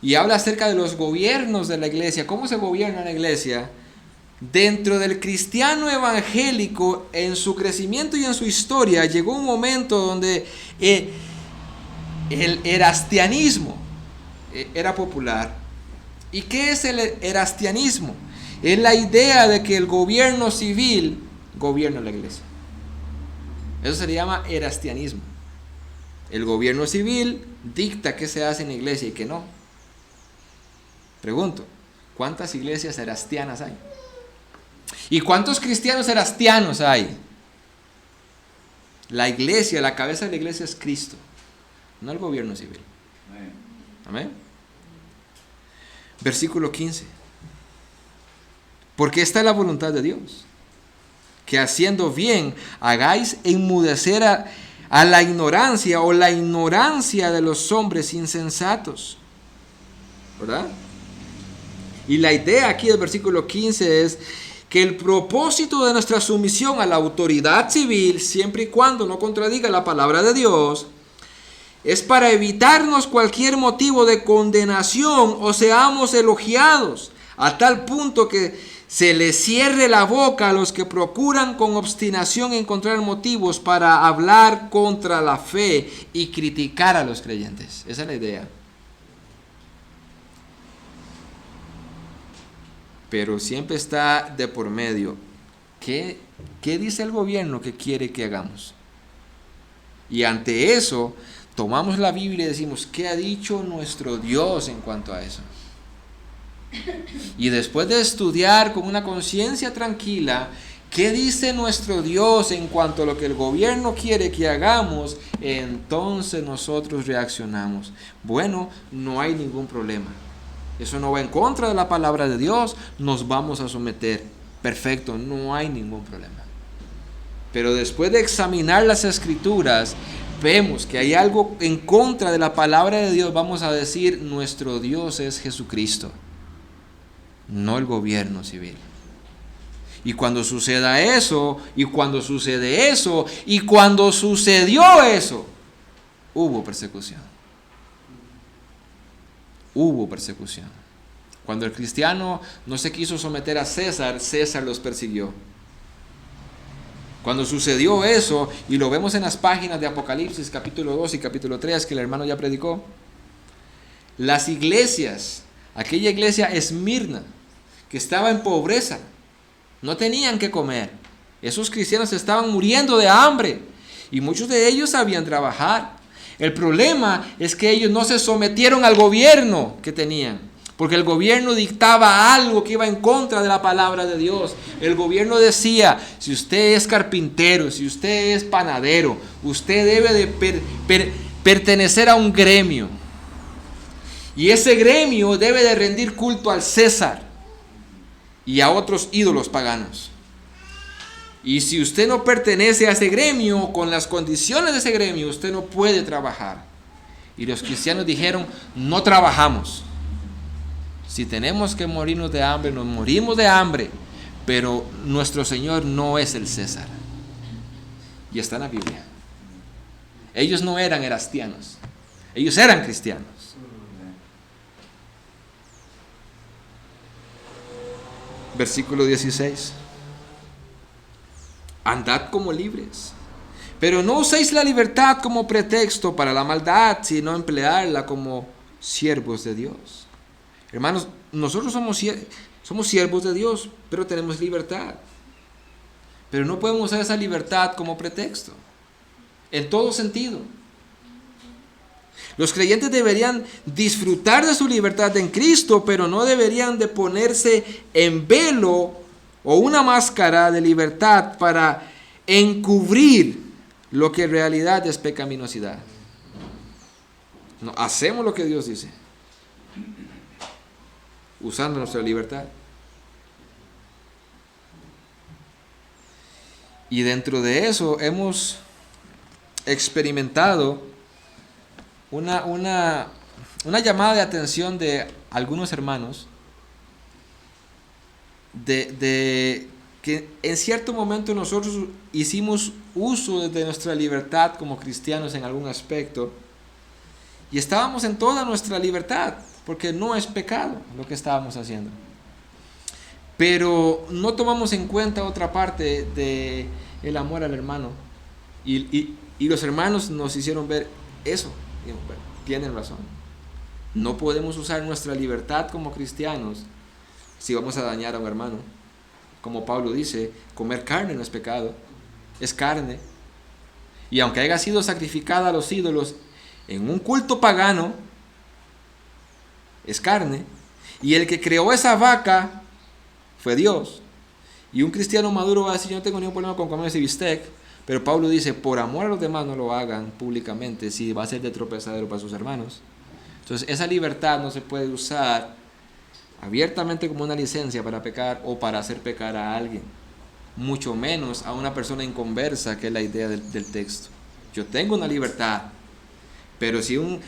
S1: y habla acerca de los gobiernos de la iglesia, cómo se gobierna la iglesia, dentro del cristiano evangélico, en su crecimiento y en su historia, llegó un momento donde el erastianismo era popular. ¿Y qué es el erastianismo? Es la idea de que el gobierno civil gobierna la iglesia. Eso se le llama erastianismo. El gobierno civil dicta qué se hace en la iglesia y qué no. Pregunto, ¿cuántas iglesias erastianas hay? ¿Y cuántos cristianos erastianos hay? La iglesia, la cabeza de la iglesia es Cristo, no el gobierno civil. Amén. Versículo 15. Porque esta es la voluntad de Dios, que haciendo bien hagáis enmudecer a la ignorancia o la ignorancia de los hombres insensatos. ¿Verdad? Y la idea aquí del versículo 15 es que el propósito de nuestra sumisión a la autoridad civil, siempre y cuando no contradiga la palabra de Dios, es para evitarnos cualquier motivo de condenación o seamos elogiados, a tal punto que se les cierre la boca a los que procuran con obstinación encontrar motivos para hablar contra la fe y criticar a los creyentes. Esa es la idea. Pero siempre está de por medio. ¿Qué dice el gobierno que quiere que hagamos? Y ante eso, tomamos la Biblia y decimos, ¿qué ha dicho nuestro Dios en cuanto a eso? Y después de estudiar con una conciencia tranquila, ¿qué dice nuestro Dios en cuanto a lo que el gobierno quiere que hagamos? Entonces nosotros reaccionamos. Bueno, no hay ningún problema. Eso no va en contra de la palabra de Dios, nos vamos a someter. Perfecto, no hay ningún problema. Pero después de examinar las escrituras, vemos que hay algo en contra de la palabra de Dios, vamos a decir, nuestro Dios es Jesucristo, no el gobierno civil. Y cuando suceda eso, y cuando sucede eso, y cuando sucedió eso, hubo persecución. Hubo persecución. Cuando el cristiano no se quiso someter a César, César los persiguió. Cuando sucedió eso, y lo vemos en las páginas de Apocalipsis capítulo 2 y capítulo 3, que el hermano ya predicó, las iglesias, aquella iglesia Esmirna, que estaba en pobreza, no tenían que comer. Esos cristianos estaban muriendo de hambre, y muchos de ellos sabían trabajar. El problema es que ellos no se sometieron al gobierno que tenían, porque el gobierno dictaba algo que iba en contra de la palabra de Dios. El gobierno decía, si usted es carpintero, si usted es panadero, usted debe de pertenecer a un gremio. Y ese gremio debe de rendir culto al César y a otros ídolos paganos. Y si usted no pertenece a ese gremio, con las condiciones de ese gremio, usted no puede trabajar. Y los cristianos dijeron, no trabajamos. Si tenemos que morirnos de hambre, nos morimos de hambre, pero nuestro Señor no es el César. Y está en la Biblia. Ellos no eran erastianos, ellos eran cristianos. Versículo 16. Andad como libres, pero no uséis la libertad como pretexto para la maldad, sino emplearla como siervos de Dios. Hermanos, nosotros somos siervos de Dios, pero tenemos libertad. Pero no podemos usar esa libertad como pretexto, en todo sentido. Los creyentes deberían disfrutar de su libertad en Cristo, pero no deberían de ponerse en velo o una máscara de libertad para encubrir lo que en realidad es pecaminosidad. No, hacemos lo que Dios dice, usando nuestra libertad. Y dentro de eso hemos experimentado una llamada de atención de algunos hermanos de que en cierto momento nosotros hicimos uso de nuestra libertad como cristianos en algún aspecto y estábamos en toda nuestra libertad porque no es pecado lo que estábamos haciendo, pero no tomamos en cuenta otra parte de el amor al hermano y los hermanos nos hicieron ver eso. Dijimos, bueno, tienen razón, no podemos usar nuestra libertad como cristianos si vamos a dañar a un hermano. Como Pablo dice, comer carne no es pecado, es carne. Y aunque haya sido sacrificada a los ídolos en un culto pagano, es carne. Y el que creó esa vaca fue Dios. Y un cristiano maduro va a decir, yo no tengo ningún problema con comer ese bistec, pero Pablo dice, por amor a los demás no lo hagan públicamente si va a ser de tropezadero para sus hermanos. Entonces esa libertad no se puede usar abiertamente como una licencia para pecar o para hacer pecar a alguien, mucho menos a una persona inconversa, que es la idea del texto. Yo tengo una libertad, pero si un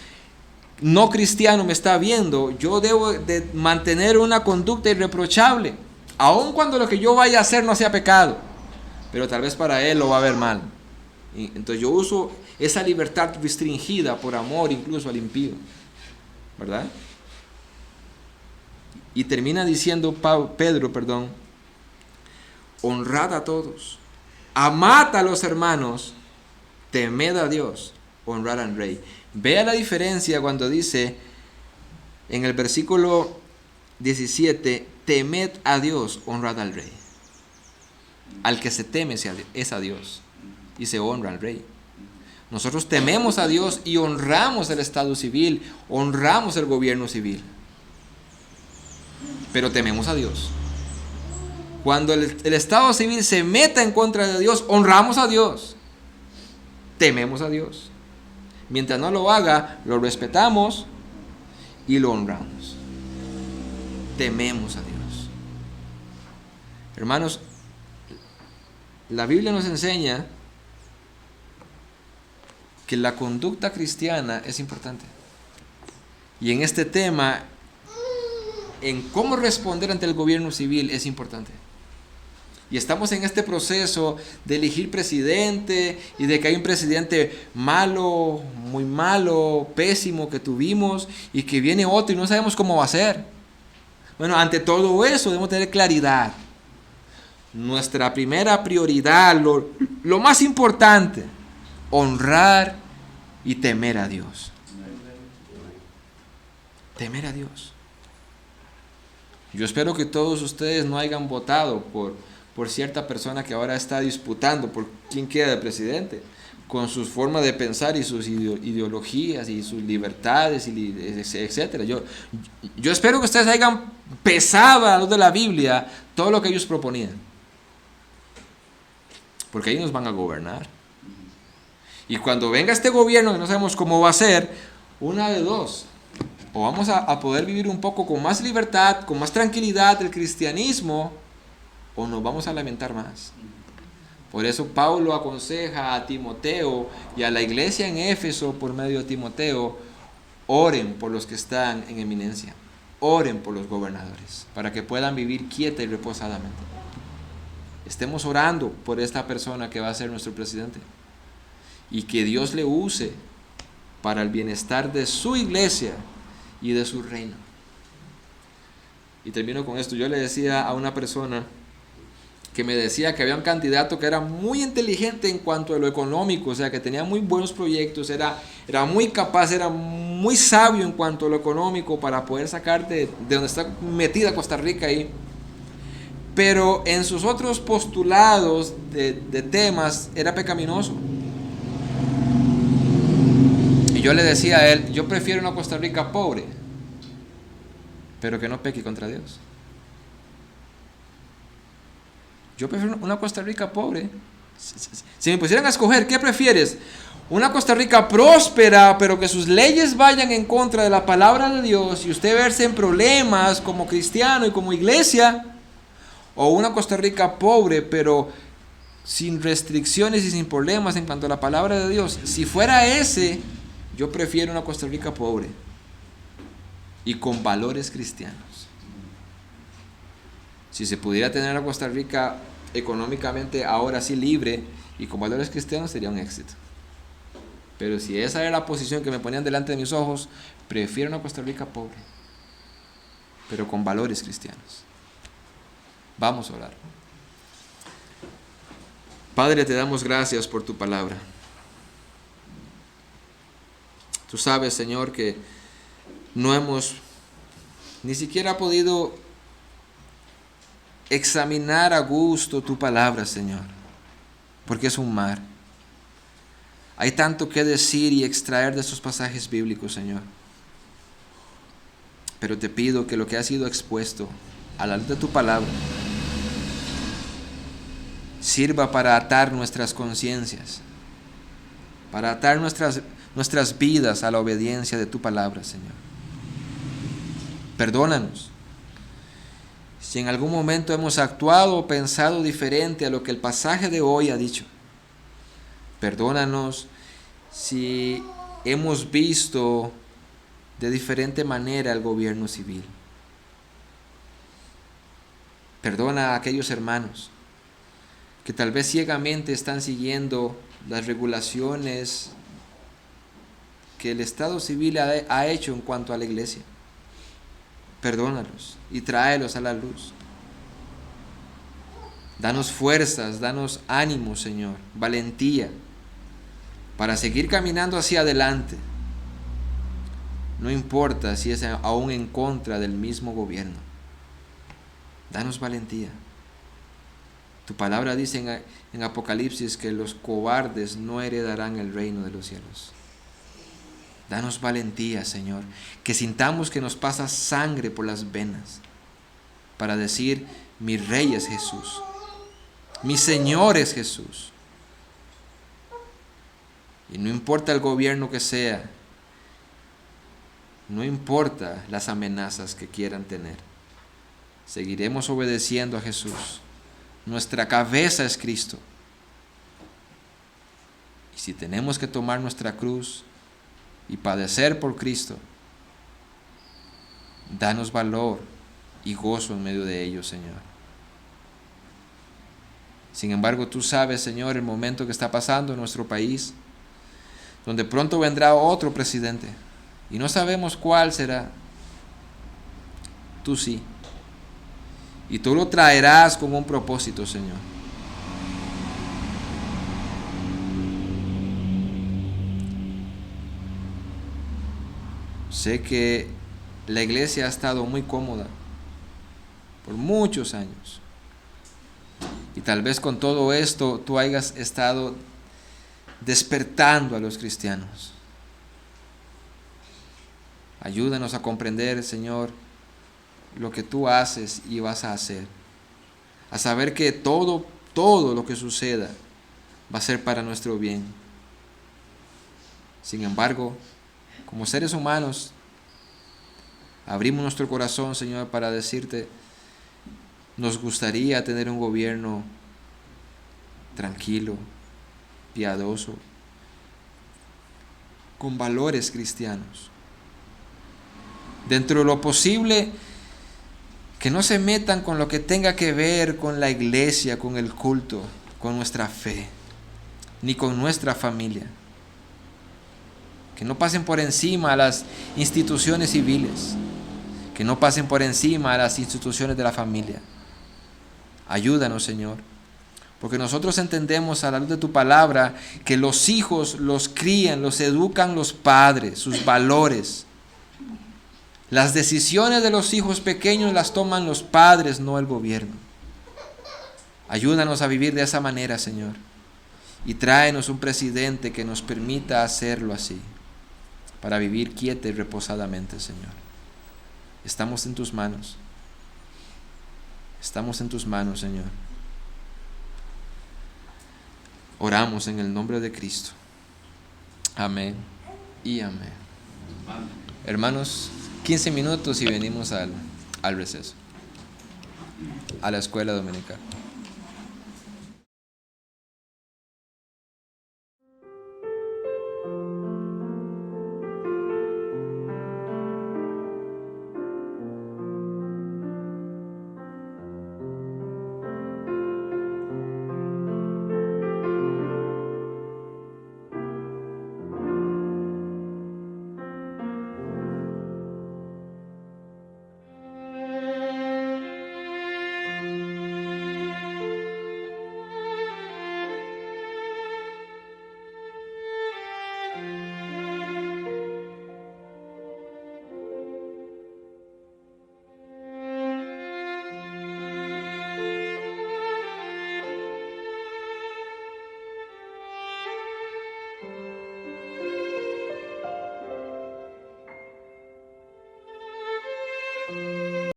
S1: no cristiano me está viendo, yo debo de mantener una conducta irreprochable, aun cuando lo que yo vaya a hacer no sea pecado, pero tal vez para él lo va a ver mal. Y entonces yo uso esa libertad restringida por amor incluso al impío, ¿verdad? Y termina diciendo Pedro, honrad a todos, amad a los hermanos, temed a Dios, honrad al rey. Vea la diferencia cuando dice en el versículo 17, temed a Dios, honrad al rey. Al que se teme es a Dios y se honra al rey. Nosotros tememos a Dios y honramos el Estado civil, honramos el gobierno civil. Pero tememos a Dios. Cuando el Estado civil se meta en contra de Dios, honramos a Dios. Tememos a Dios. Mientras no lo haga, lo respetamos y lo honramos. Tememos a Dios. Hermanos, la Biblia nos enseña que la conducta cristiana es importante. Y en este tema, en cómo responder ante el gobierno civil es importante. Y estamos en este proceso de elegir presidente y de que hay un presidente malo, muy malo, pésimo que tuvimos y que viene otro y no sabemos cómo va a ser. Bueno, ante todo eso debemos tener claridad. Nuestra primera prioridad, lo más importante, honrar y temer a Dios. Temer a Dios. Yo espero que todos ustedes no hayan votado por cierta persona que ahora está disputando por quién queda de presidente, con sus formas de pensar y sus ideologías y sus libertades, etc. Yo espero que ustedes hayan pesado a la luz de la Biblia todo lo que ellos proponían, porque ellos nos van a gobernar. Y cuando venga este gobierno que no sabemos cómo va a ser, una de dos: o vamos a poder vivir un poco con más libertad, con más tranquilidad el cristianismo, o nos vamos a lamentar más. Por eso Pablo aconseja a Timoteo y a la iglesia en Éfeso por medio de Timoteo: oren por los que están en eminencia, oren por los gobernadores, para que puedan vivir quieta y reposadamente. Estemos orando por esta persona que va a ser nuestro presidente, y que Dios le use para el bienestar de su iglesia y de su reino. Y termino con esto. Yo le decía a una persona que me decía que había un candidato que era muy inteligente en cuanto a lo económico, o sea, que tenía muy buenos proyectos, era muy capaz, era muy sabio en cuanto a lo económico para poder sacar de donde está metida Costa Rica ahí. Pero en sus otros postulados de temas era pecaminoso. Y yo le decía a él: yo prefiero una Costa Rica pobre, pero que no peque contra Dios. Yo prefiero una Costa Rica pobre, Si me pusieran a escoger, ¿qué prefieres? Una Costa Rica próspera, pero que sus leyes vayan en contra de la palabra de Dios y usted verse en problemas como cristiano y como iglesia, o una Costa Rica pobre, pero sin restricciones y sin problemas en cuanto a la palabra de Dios. Si fuera ese, yo prefiero una Costa Rica pobre y con valores cristianos. Si se pudiera tener una Costa Rica económicamente ahora sí libre y con valores cristianos, sería un éxito. Pero si esa era la posición que me ponían delante de mis ojos, prefiero una Costa Rica pobre, pero con valores cristianos. Vamos a orar. Padre, te damos gracias por tu palabra. Tú sabes, Señor, que no hemos ni siquiera podido examinar a gusto tu palabra, Señor, porque es un mar. Hay tanto que decir y extraer de estos pasajes bíblicos, Señor. Pero te pido que lo que ha sido expuesto a la luz de tu palabra sirva para atar nuestras conciencias, para atar nuestras vidas a la obediencia de tu palabra, Señor. Perdónanos si en algún momento hemos actuado o pensado diferente a lo que el pasaje de hoy ha dicho. Perdónanos si hemos visto de diferente manera el gobierno civil. Perdona a aquellos hermanos que tal vez ciegamente están siguiendo las regulaciones que el Estado civil ha hecho en cuanto a la iglesia. Perdónalos y tráelos a la luz. Danos fuerzas, danos ánimo, Señor, valentía, para seguir caminando hacia adelante. No importa si es aún en contra del mismo gobierno. Danos valentía. Tu palabra dice en Apocalipsis que los cobardes no heredarán el reino de los cielos. Danos valentía, Señor, que sintamos que nos pasa sangre por las venas para decir: mi Rey es Jesús, mi Señor es Jesús. Y no importa el gobierno que sea, no importa las amenazas que quieran tener, seguiremos obedeciendo a Jesús. Nuestra cabeza es Cristo. Y si tenemos que tomar nuestra cruz y padecer por Cristo, danos valor y gozo en medio de ello, Señor. Sin embargo, tú sabes, Señor, el momento que está pasando en nuestro país, donde pronto vendrá otro presidente y no sabemos cuál será. Tú sí. Y tú lo traerás con un propósito, Señor. Sé que la iglesia ha estado muy cómoda por muchos años. Y tal vez con todo esto tú hayas estado despertando a los cristianos. Ayúdanos a comprender, Señor, lo que tú haces y vas a hacer. A saber que todo lo que suceda va a ser para nuestro bien. Sin embargo, como seres humanos, abrimos nuestro corazón, Señor, para decirte: nos gustaría tener un gobierno tranquilo, piadoso, con valores cristianos. Dentro de lo posible, que no se metan con lo que tenga que ver con la iglesia, con el culto, con nuestra fe, ni con nuestra familia. Que no pasen por encima a las instituciones civiles, que no pasen por encima a las instituciones de la familia. Ayúdanos, Señor, porque nosotros entendemos a la luz de tu palabra que los hijos los crían, los educan los padres, sus valores. Las decisiones de los hijos pequeños las toman los padres, no el gobierno. Ayúdanos a vivir de esa manera, Señor, y tráenos un presidente que nos permita hacerlo así, para vivir quieta y reposadamente, Señor. Estamos en tus manos. Estamos en tus manos, Señor. Oramos en el nombre de Cristo. Amén y amén. Hermanos, 15 minutos y venimos al receso, a la escuela dominical.